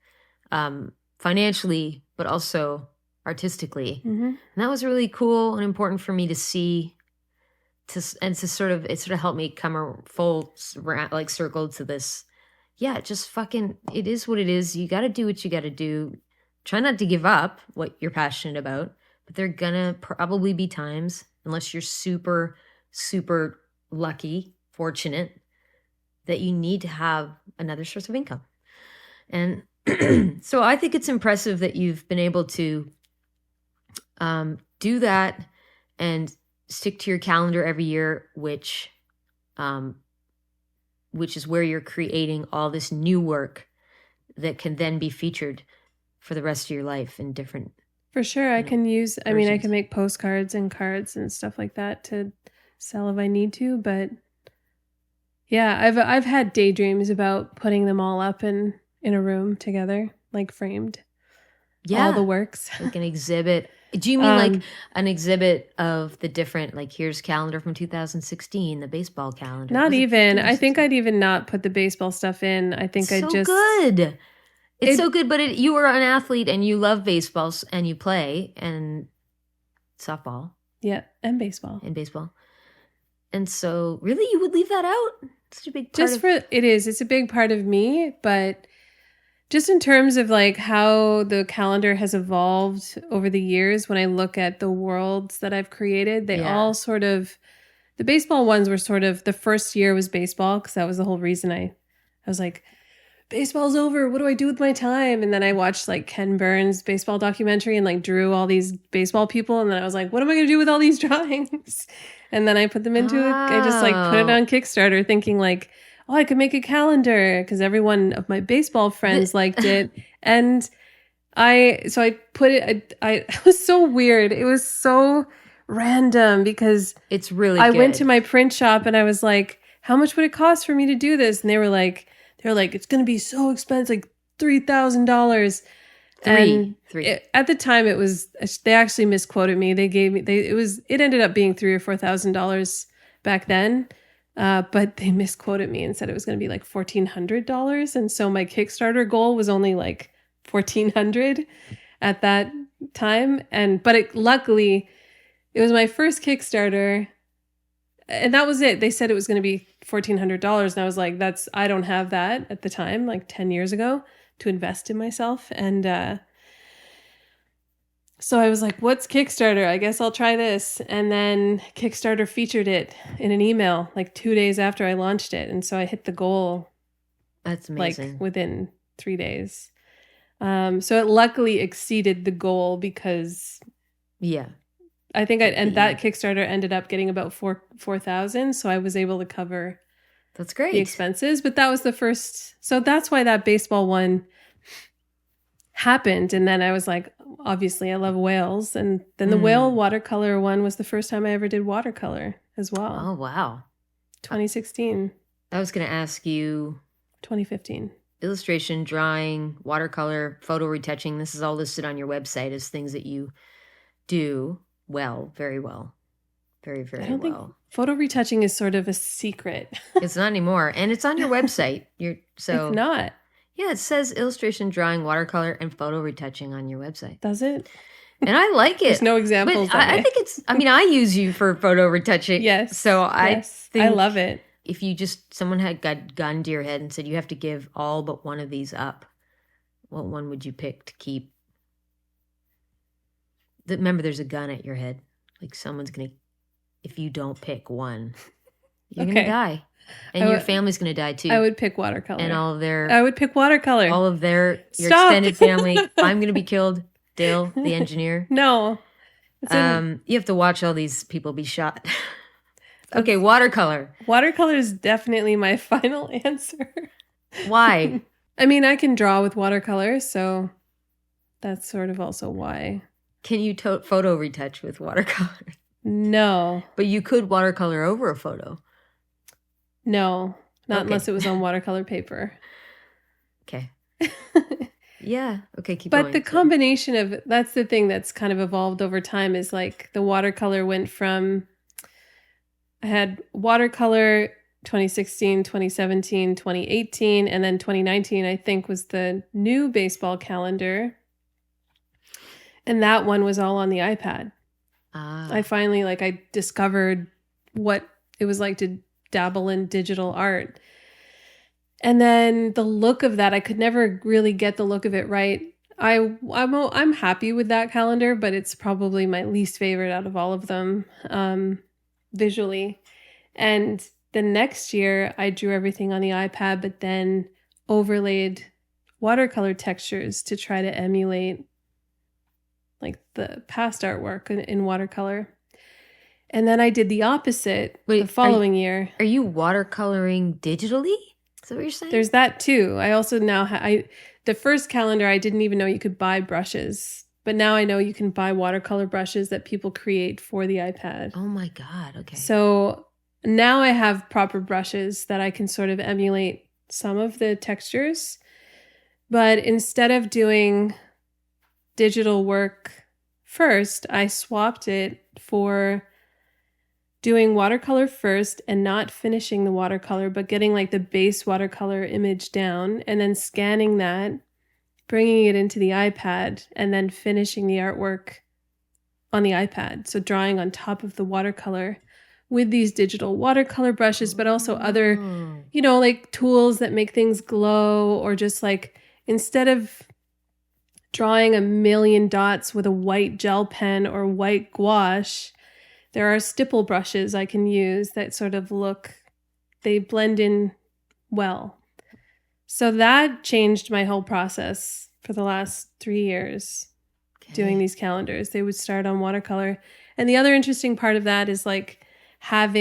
financially, but also artistically. And that was really cool and important for me to see, it sort of helped me come full circle to this. Yeah, just fucking, it is what it is. You got to do what you got to do. Try not to give up what you're passionate about, but there are gonna probably be times, unless you're super, super lucky, fortunate, that you need to have another source of income. And so I think it's impressive that you've been able to do that and stick to your calendar every year, which is where you're creating all this new work that can then be featured for the rest of your life in different. For sure. I can use, I mean, I can make postcards and cards and stuff like that to sell if I need to, but yeah, I've had daydreams about putting them all up in a room together, like framed. Yeah. All the works. Like an exhibit. Do you mean like an exhibit of the different, like, here's calendar from 2016, the baseball calendar? Not even. I think I'd even not put the baseball stuff in. I think I'd just. Good. It's so good, but you are an athlete and you love baseball and you play and softball. Yeah, and baseball. And so, really, you would leave that out? It's such a big part it's a big part of me, but just in terms of like how the calendar has evolved over the years, when I look at the worlds that I've created, they all sort of, the baseball ones were sort of, the first year was baseball, because that was the whole reason I was like, baseball's over. What do I do with my time? And then I watched like Ken Burns' baseball documentary and like drew all these baseball people. And then I was like, what am I going to do with all these drawings? And then I put them into I just like put it on Kickstarter thinking like, oh, I could make a calendar, because every one of my baseball friends liked it. And I put it, it was so weird. It was so random because It's really I good. went to my print shop and I was like, how much would it cost for me to do this? And they were like, it's going to be so expensive, like $3,000. And Three. At the time it was, they actually misquoted me. They gave me, it ended up being $3,000 or $4,000 back then. But they misquoted me and said it was going to be like $1,400. And so my Kickstarter goal was only like $1,400 at that time. But luckily it was my first Kickstarter. And that was it. They said it was going to be $1,400. And I was like, I don't have that at the time, like 10 years ago, to invest in myself. And so I was like, what's Kickstarter? I guess I'll try this. And then Kickstarter featured it in an email like 2 days after I launched it. And so I hit the goal. That's amazing. Like within 3 days. So it luckily exceeded the goal because I think that Kickstarter ended up getting about 4,000. So I was able to cover that's great the expenses. But that was the first. So that's why that baseball one happened. And then I was like, obviously I love whales. And then the whale watercolor one was the first time I ever did watercolor as well. Oh, wow. 2016. I was going to ask you. 2015. Illustration, drawing, watercolor, photo retouching. This is all listed on your website as things that you do well, very well. Very, very well. I don't think photo retouching is sort of a secret. It's not anymore. And it's on your website. It's not. Yeah, it says illustration, drawing, watercolor, and photo retouching on your website. Does it? And I like it. There's no examples. But I think I use you for photo retouching. Yes. So I think I love it. If someone had got gun to your head and said, you have to give all but one of these up, what one would you pick to keep? Remember, there's a gun at your head. Like someone's going to, if you don't pick one, you're going to die. And your family's going to die too. I would pick watercolor. And I would pick watercolor. All of your extended family. I'm going to be killed. Dale, the engineer. No. You have to watch all these people be shot. Okay, watercolor. Watercolor is definitely my final answer. Why? I mean, I can draw with watercolor, so that's sort of also why. Can you photo retouch with watercolor? No. But you could watercolor over a photo. No, not unless it was on watercolor paper. Okay. Yeah. Okay, keep going. But the combination of, that's the thing that's kind of evolved over time, is like the watercolor went from, I had watercolor 2016, 2017, 2018, and then 2019, I think, was the new baseball calendar. And that one was all on the iPad. I finally, I discovered what it was like to dabble in digital art. And then the look of that, I could never really get the look of it right. I'm happy with that calendar, but it's probably my least favorite out of all of them visually. And the next year, I drew everything on the iPad, but then overlaid watercolor textures to try to emulate like the past artwork in watercolor. And then I did the opposite the following year. Are you watercoloring digitally? Is that what you're saying? There's that too. I also now the first calendar, I didn't even know you could buy brushes, but now I know you can buy watercolor brushes that people create for the iPad. Oh my God. Okay. So now I have proper brushes that I can sort of emulate some of the textures. But instead of doing digital work first, I swapped it for doing watercolor first and not finishing the watercolor, but getting like the base watercolor image down and then scanning that, bringing it into the iPad, and then finishing the artwork on the iPad. So drawing on top of the watercolor with these digital watercolor brushes, but also other, like tools that make things glow, or just like instead of drawing a million dots with a white gel pen or white gouache, there are stipple brushes I can use that sort of they blend in well. So that changed my whole process for the last 3 years doing these calendars. They would start on watercolor. And the other interesting part of that is I have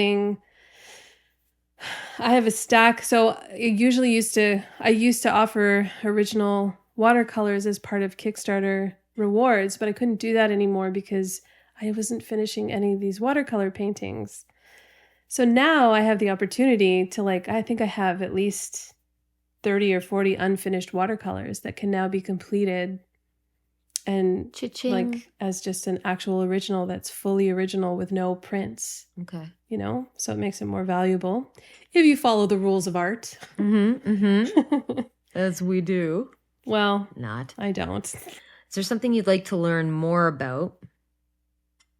a stack. So I used to offer original watercolors as part of Kickstarter rewards, but I couldn't do that anymore because I wasn't finishing any of these watercolor paintings. So now I have the opportunity to I think I have at least 30 or 40 unfinished watercolors that can now be completed and Cha-ching. as just an actual original that's fully original with no prints, Okay. so it makes it more valuable if you follow the rules of art. As we do. Well, Not. I don't. Is there something you'd like to learn more about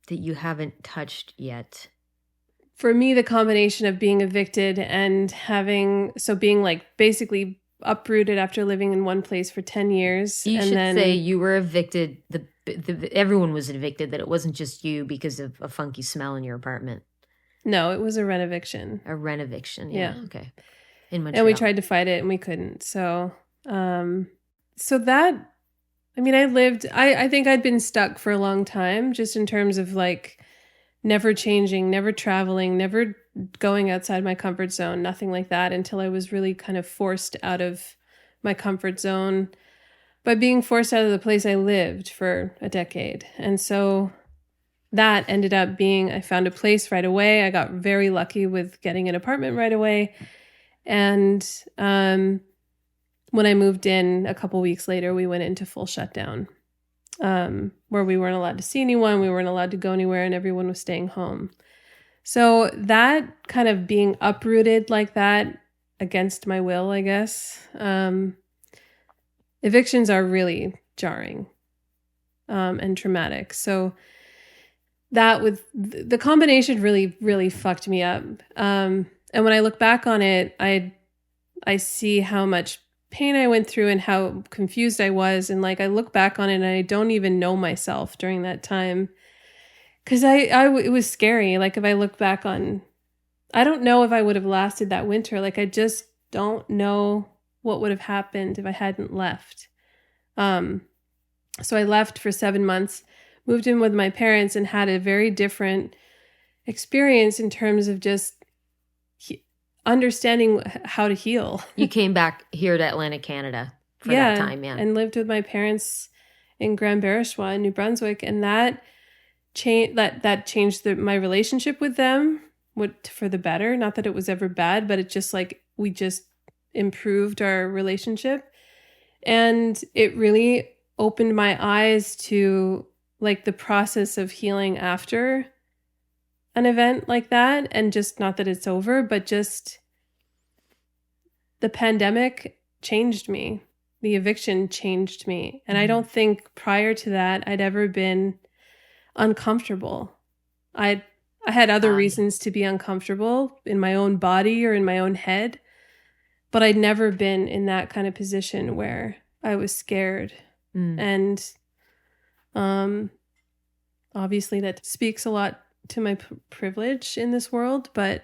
that you haven't touched yet? For me, the combination of being evicted and being basically uprooted after living in one place for 10 years. You should say you were evicted. Everyone was evicted, that it wasn't just you because of a funky smell in your apartment. No, it was a renoviction. A renoviction. Yeah. Okay. In Montreal. And we tried to fight it and we couldn't. So, that, I think I'd been stuck for a long time, just in terms of never changing, never traveling, never going outside my comfort zone, nothing like that, until I was really kind of forced out of my comfort zone by being forced out of the place I lived for a decade. And so that ended up being, I found a place right away. I got very lucky with getting an apartment right away. And when I moved in a couple weeks later, we went into full shutdown. Where we weren't allowed to see anyone, we weren't allowed to go anywhere, and everyone was staying home. So that kind of being uprooted like that against my will, I guess, evictions are really jarring and traumatic. So that with the combination really, really fucked me up. And when I look back on it, I see how much pain I went through and how confused I was. And I look back on it and I don't even know myself during that time. Cause it was scary. If I look back on, I don't know if I would have lasted that winter. I just don't know what would have happened if I hadn't left. So I left for 7 months, moved in with my parents, and had a very different experience in terms of just understanding how to heal. You came back here to Atlantic Canada for that time, yeah. And lived with my parents in Grand Barrachois in New Brunswick, and that changed my relationship with them for the better. Not that it was ever bad, but it just we just improved our relationship, and it really opened my eyes to the process of healing after an event like that. And just not that it's over, but just the pandemic changed me. The eviction changed me. And I don't think prior to that I'd ever been uncomfortable. I had other reasons to be uncomfortable in my own body or in my own head, but I'd never been in that kind of position where I was scared. And obviously that speaks a lot to my privilege in this world, but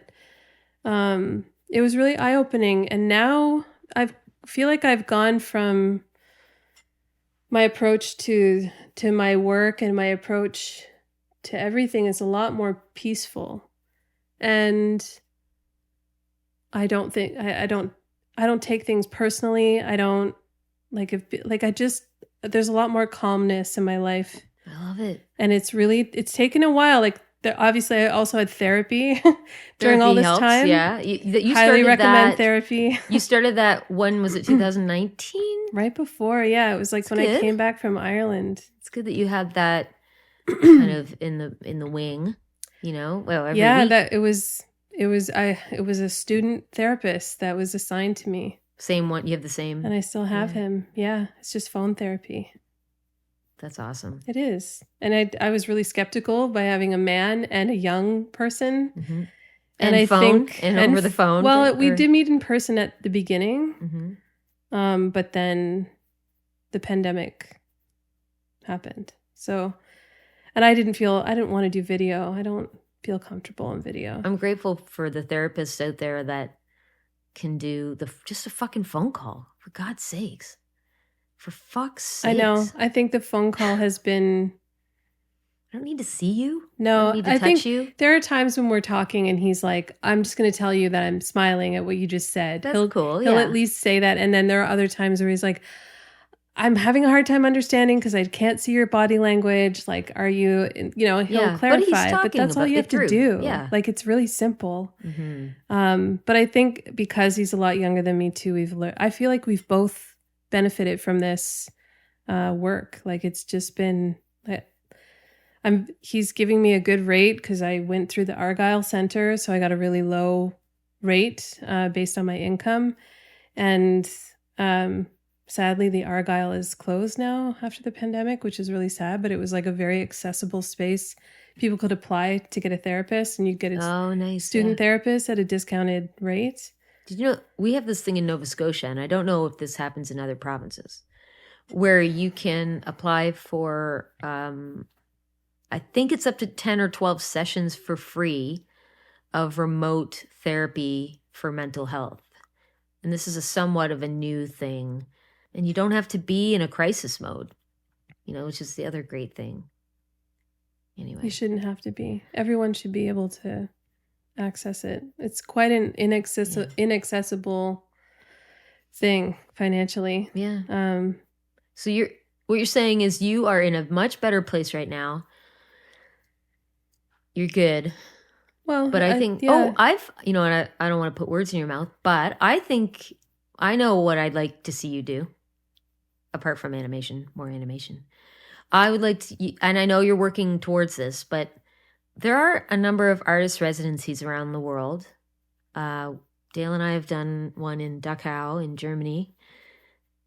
it was really eye-opening. And now I feel like I've gone from my approach to my work, and my approach to everything is a lot more peaceful. And I don't think I don't take things personally. I don't there's a lot more calmness in my life. I love it. And it's taken a while. Obviously, I also had therapy during all this helps, time. Yeah. You highly recommend therapy. You started that, when was it, 2019? Right before, yeah. It was when I came back from Ireland. It's good that you had that kind of in the wing, Well, every week. That it was a student therapist that was assigned to me. Same one. You have the same. And I still have him. Yeah. It's just phone therapy. That's awesome. It is. And I was really skeptical by having a man and a young person. Mm-hmm. And I phone, think and over the phone. Well, we did meet in person at the beginning. Mm-hmm. But then the pandemic happened. So, and I didn't want to do video. I don't feel comfortable on video. I'm grateful for the therapists out there that can do just a fucking phone call, for God's sakes. For fuck's sakes. I know. I think the phone call has been... I don't need to see you. No, I don't need to touch you. There are times when we're talking and he's like, I'm just going to tell you that I'm smiling at what you just said. That's cool, He'll at least say that. And then there are other times where he's like, I'm having a hard time understanding because I can't see your body language. Like, are you, he'll Yeah, but he's clarify, but talking that's all about you it have to through. do. Yeah. Like, it's really simple. Mm-hmm. But I think because he's a lot younger than me too, I feel like we've both benefited from this work. Like, it's just been, he's giving me a good rate because I went through the Argyle Center. So I got a really low rate based on my income. And sadly, the Argyle is closed now after the pandemic, which is really sad, but it was like a very accessible space. People could apply to get a therapist and you'd get a Nice. student therapist at a discounted rate. Did you know we have this thing in Nova Scotia, and I don't know if this happens in other provinces, where you can apply for, I think it's up to 10 or 12 sessions for free of remote therapy for mental health. And this is somewhat of a new thing. And you don't have to be in a crisis mode, which is the other great thing. Anyway. You shouldn't have to be. Everyone should be able to access it. It's quite an inaccessible thing financially. Yeah. So what you're saying is you are in a much better place right now. You're good. Well, but I think, and I don't want to put words in your mouth, but I think I know what I'd like to see you do. Apart from animation, more animation. I would like to, and I know you're working towards this, but there are a number of artist residencies around the world. Dale and I have done one in Dachau in Germany,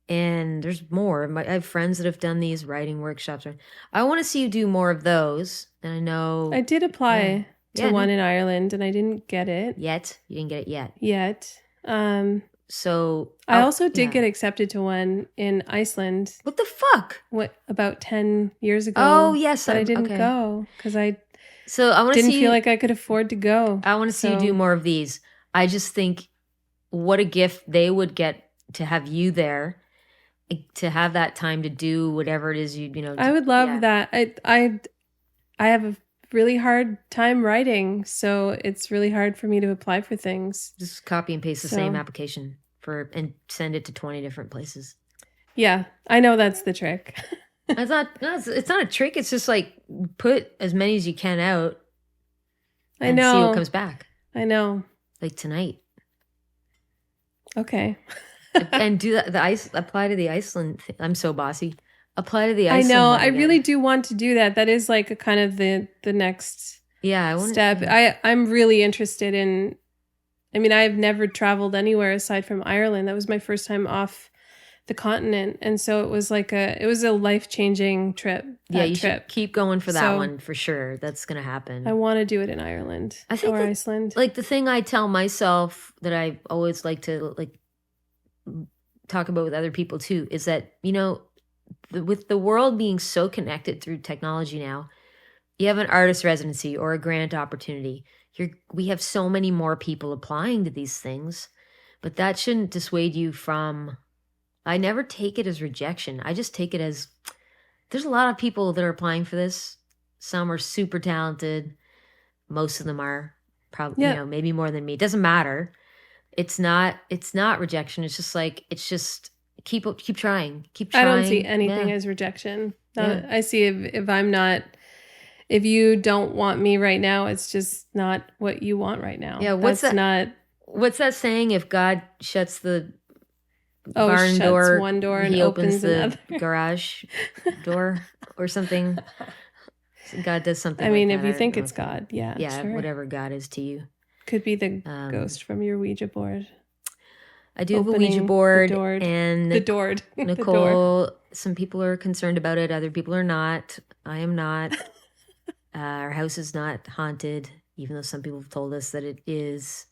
and there's more. I have friends that have done these writing workshops. I want to see you do more of those, and I know I did apply to one in Ireland, and I didn't get it yet. You didn't get it yet. So I also did get accepted to one in Iceland. What the fuck? About 10 years ago? Oh yes, but I didn't go because I want to didn't feel like I could afford to go. I want to see you do more of these. I just think what a gift they would get to have you there, to have that time to do whatever it is I would love that. I have a really hard time writing, so it's really hard for me to apply for things. Just copy and paste the same application and send it to 20 different places. Yeah, I know that's the trick. It's not a trick. It's just like put as many as you can out and see what comes back. I know. Like tonight. Okay. And do apply to the Iceland thing. I'm so bossy. Apply to the Iceland. I know. I really do want to do that. That is like a kind of the next step. I'm really interested in. I mean, I've never traveled anywhere aside from Ireland. That was my first time off the continent, and so it was like a life-changing trip. You should keep going for that one for sure. That's gonna happen. I want to do it in Ireland or Iceland. Like the thing I tell myself that I always like to talk about with other people too is that with the world being so connected through technology now, you have an artist residency or a grant opportunity. We have so many more people applying to these things, but that shouldn't dissuade you from. I never take it as rejection. I just take it as there's a lot of people that are applying for this. Some are super talented. Most of them are probably, maybe more than me. It doesn't matter. It's not rejection. It's just keep trying. Keep trying. I don't see anything as rejection. I see if you don't want me right now, it's just not what you want right now. Yeah, what's that saying? If God shuts the barn door, one door and he opens the another. garage door or something. God does something. I mean, like if that. you think it's God, sure. Whatever God is to you. Could be the ghost from your Ouija board. I do have a Ouija board, and the door. Nicole. Some people are concerned about it. Other people are not. I am not. Our house is not haunted, even though some people have told us that it is.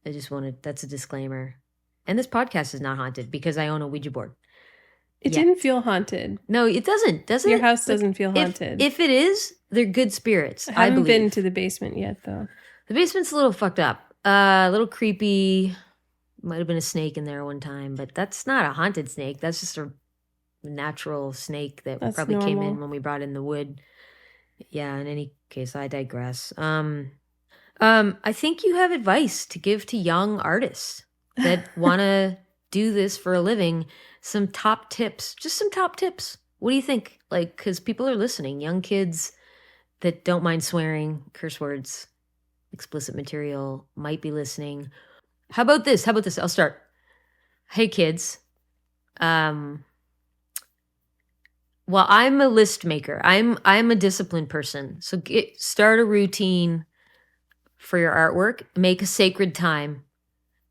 That's a disclaimer. And this podcast is not haunted because I own a Ouija board. It didn't feel haunted. No, it doesn't. Does it? Your house doesn't feel haunted. If it is, they're good spirits. I haven't been to the basement yet, though. The basement's a little fucked up. A little creepy. Might have been a snake in there one time, but that's not a haunted snake. That's just a natural snake that probably came in when we brought in the wood. Yeah, in any case, I digress. I think you have advice to give to young artists that want to do this for a living, some top tips, just some top tips. What do you think? Like, because people are listening, young kids that don't mind swearing, curse words, explicit material might be listening. How about this? I'll start. Hey, kids. Well, I'm a list maker. I'm a disciplined person. So start a routine for your artwork. Make a sacred time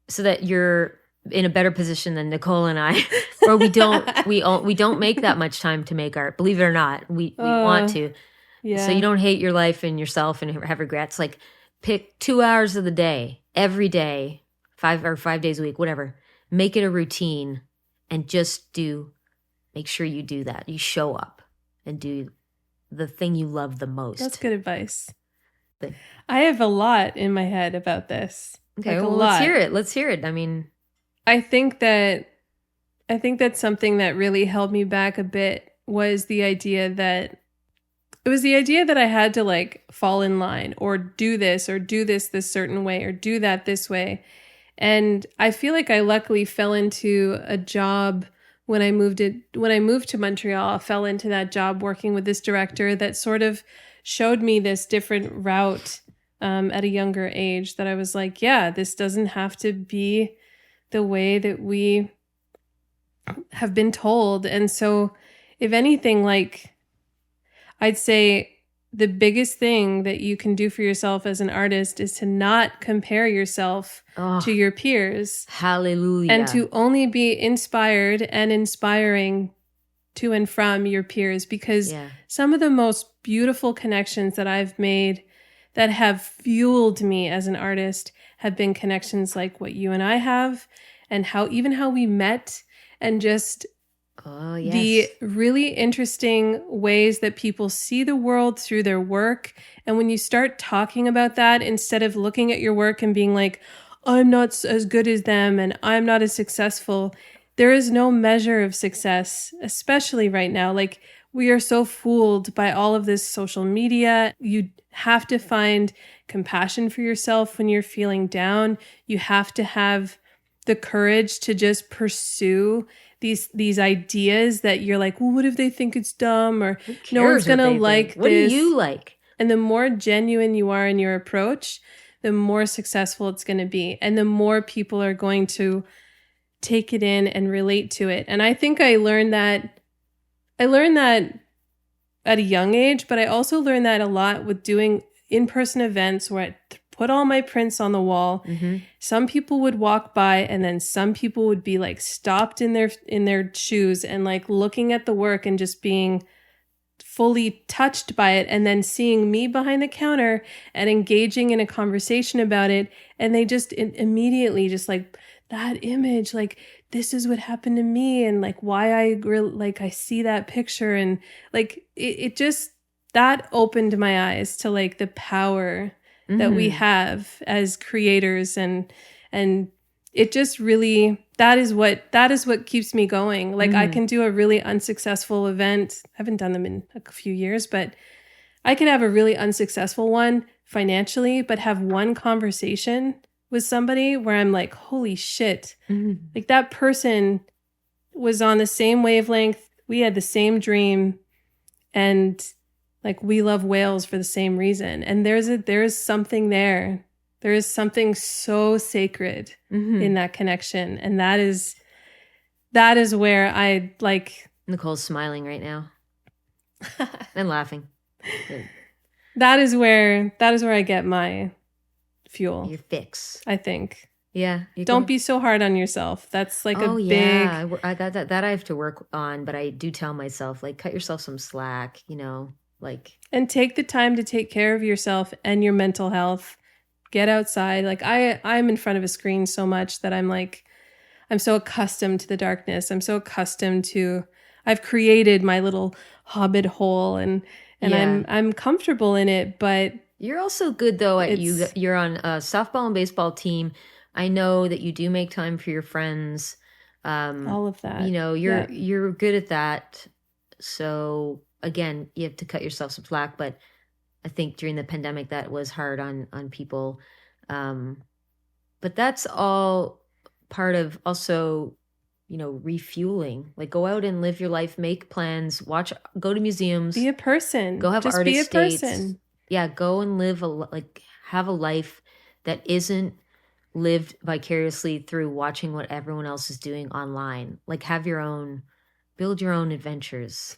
so that you're in a better position than Nicole and I, or we don't make that much time to make art. Believe it or not, we want to. Yeah. So you don't hate your life and yourself and have regrets. Like, pick 2 hours of the day, every day, 5 days a week, whatever. Make it a routine and just make sure you do that. You show up and do the thing you love the most. That's good advice. I have a lot in my head about this. Okay, like well, let's hear it. I mean, I think that something that really held me back a bit was the idea that I had to like fall in line or do this this certain way or do that this way. And I feel like I luckily fell into a job when I moved to Montreal. I fell into that job working with this director that sort of showed me this different route at a younger age, that I was like, yeah, this doesn't have to be the way that we have been told. And so if anything, like, I'd say the biggest thing that you can do for yourself as an artist is to not compare yourself to your peers. Hallelujah. And to only be inspired and inspiring to and from your peers, because some of the most beautiful connections that I've made that have fueled me as an artist have been connections like what you and I have, and how we met, and just the really interesting ways that people see the world through their work. And when you start talking about that, instead of looking at your work and being like, I'm not as good as them and I'm not as successful, there is no measure of success, especially right now. Like, we are so fooled by all of this social media. You have to find compassion for yourself when you're feeling down. You have to have the courage to just pursue these ideas that you're like, well, what if they think it's dumb, or no one's gonna like this? What do you like? And the more genuine you are in your approach, the more successful it's going to be, and the more people are going to take it in and relate to it. And I think I learned that at a young age, but I also learned that a lot with doing in-person events where I put all my prints on the wall. Mm-hmm. Some people would walk by, and then some people would be like stopped in their shoes and like looking at the work and just being fully touched by it, and then seeing me behind the counter and engaging in a conversation about it. And they just immediately just like, that image, like, this is what happened to me, and like why I see that picture, and like it just, that opened my eyes to like the power that we have as creators, and it just really, that is what keeps me going. Like, I can do a really unsuccessful event. I haven't done them in a few years, but I can have a really unsuccessful one financially, but have one conversation with somebody where I'm like, holy shit, like that person was on the same wavelength. We had the same dream, and like, we love whales for the same reason. And there is something there. There is something so sacred in that connection. And that is where I like. Nicole's smiling right now and laughing. That is where I get my fuel. Your fix. I think. Yeah. Don't be so hard on yourself. That's like a big. Yeah. That I have to work on, but I do tell myself, like, cut yourself some slack, like. And take the time to take care of yourself and your mental health. Get outside. Like, I'm in front of a screen so much that I'm like, I'm so accustomed to the darkness. I'm so accustomed to, I've created my little hobbit hole, and I'm comfortable in it, but. You're also good though you're on a softball and baseball team. I know that you do make time for your friends. All of that. You're good at that. So again, you have to cut yourself some slack, but I think during the pandemic that was hard on people. But that's all part of also refueling. Like, go out and live your life, make plans, go to museums, Be a person. go have Just artist be a dates. person. Yeah, go and have a life that isn't lived vicariously through watching what everyone else is doing online. Like, build your own adventures.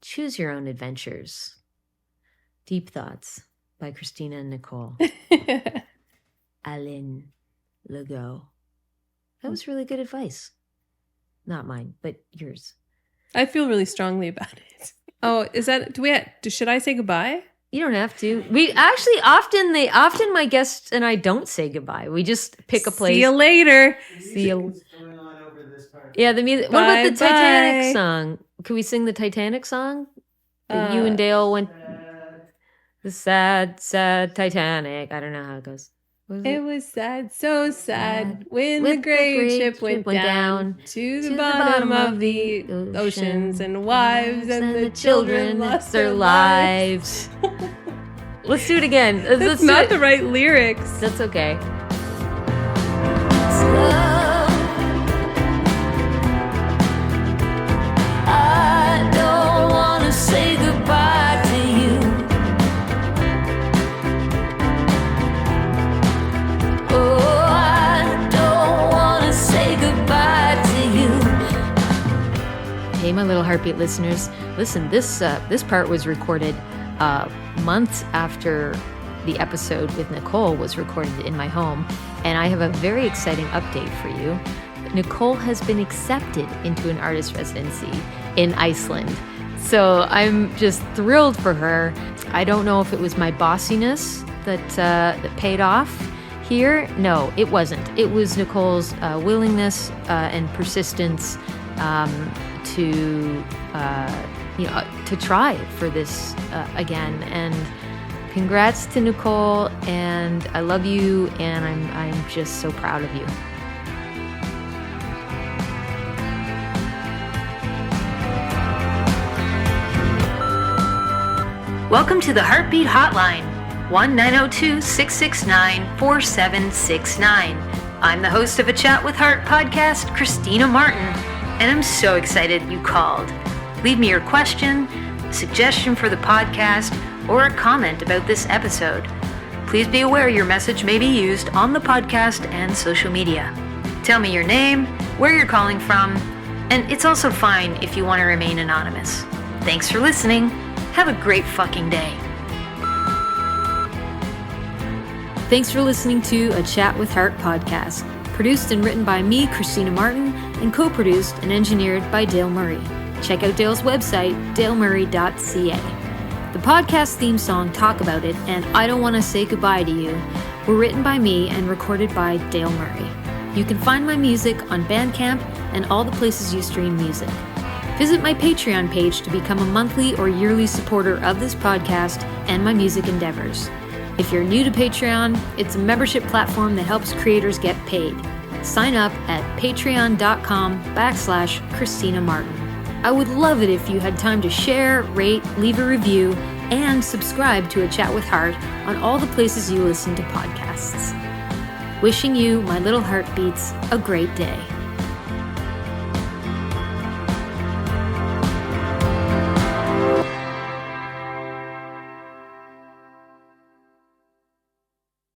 Choose your own adventures. Deep Thoughts by Christina and Nicole Aline Legault. That was really good advice. Not mine, but yours. I feel really strongly about it. Oh, should I say goodbye? You don't have to. We actually often my guests and I don't say goodbye. We just pick a place. See you later. See you. Yeah, the music. What about the Titanic song? Can we sing the Titanic song? That you and Dale went. The sad, sad Titanic. I don't know how it goes. It was sad, so sad, when the great ship went down to the bottom of the oceans, and wives and the children lost their lives. Let's do it again. That's not the right lyrics. That's okay. I don't want to say goodbye to you. Oh, I don't want to say goodbye to you. Hey, my little heartbeat listeners. Listen, this part was recorded months after the episode with Nicole was recorded in my home, and I have a very exciting update for you. Nicole has been accepted into an artist residency in Iceland. So I'm just thrilled for her. I don't know if it was my bossiness that paid off here. No, it wasn't. It was Nicole's willingness and persistence to try for this again. And congrats to Nicole, and I love you, and I'm just so proud of you. Welcome to the Heartbeat Hotline, 1-902-669-4769. I'm the host of A Chat with Heart podcast, Christina Martin, and I'm so excited you called. Leave me your question, suggestion for the podcast, or a comment about this episode. Please be aware your message may be used on the podcast and social media. Tell me your name, where you're calling from, and it's also fine if you want to remain anonymous. Thanks for listening. Have a great fucking day. Thanks for listening to A Chat with Heart podcast, produced and written by me, Christina Martin, and co-produced and engineered by Dale Murray. Check out Dale's website, dalemurray.ca. The podcast theme song, Talk About It, and I Don't Want to Say Goodbye to You, were written by me and recorded by Dale Murray. You can find my music on Bandcamp and all the places you stream music. Visit my Patreon page to become a monthly or yearly supporter of this podcast and my music endeavors. If you're new to Patreon, it's a membership platform that helps creators get paid. Sign up at patreon.com/Christina Martin. I would love it if you had time to share, rate, leave a review, and subscribe to A Chat with Heart on all the places you listen to podcasts. Wishing you, my little heartbeats, a great day.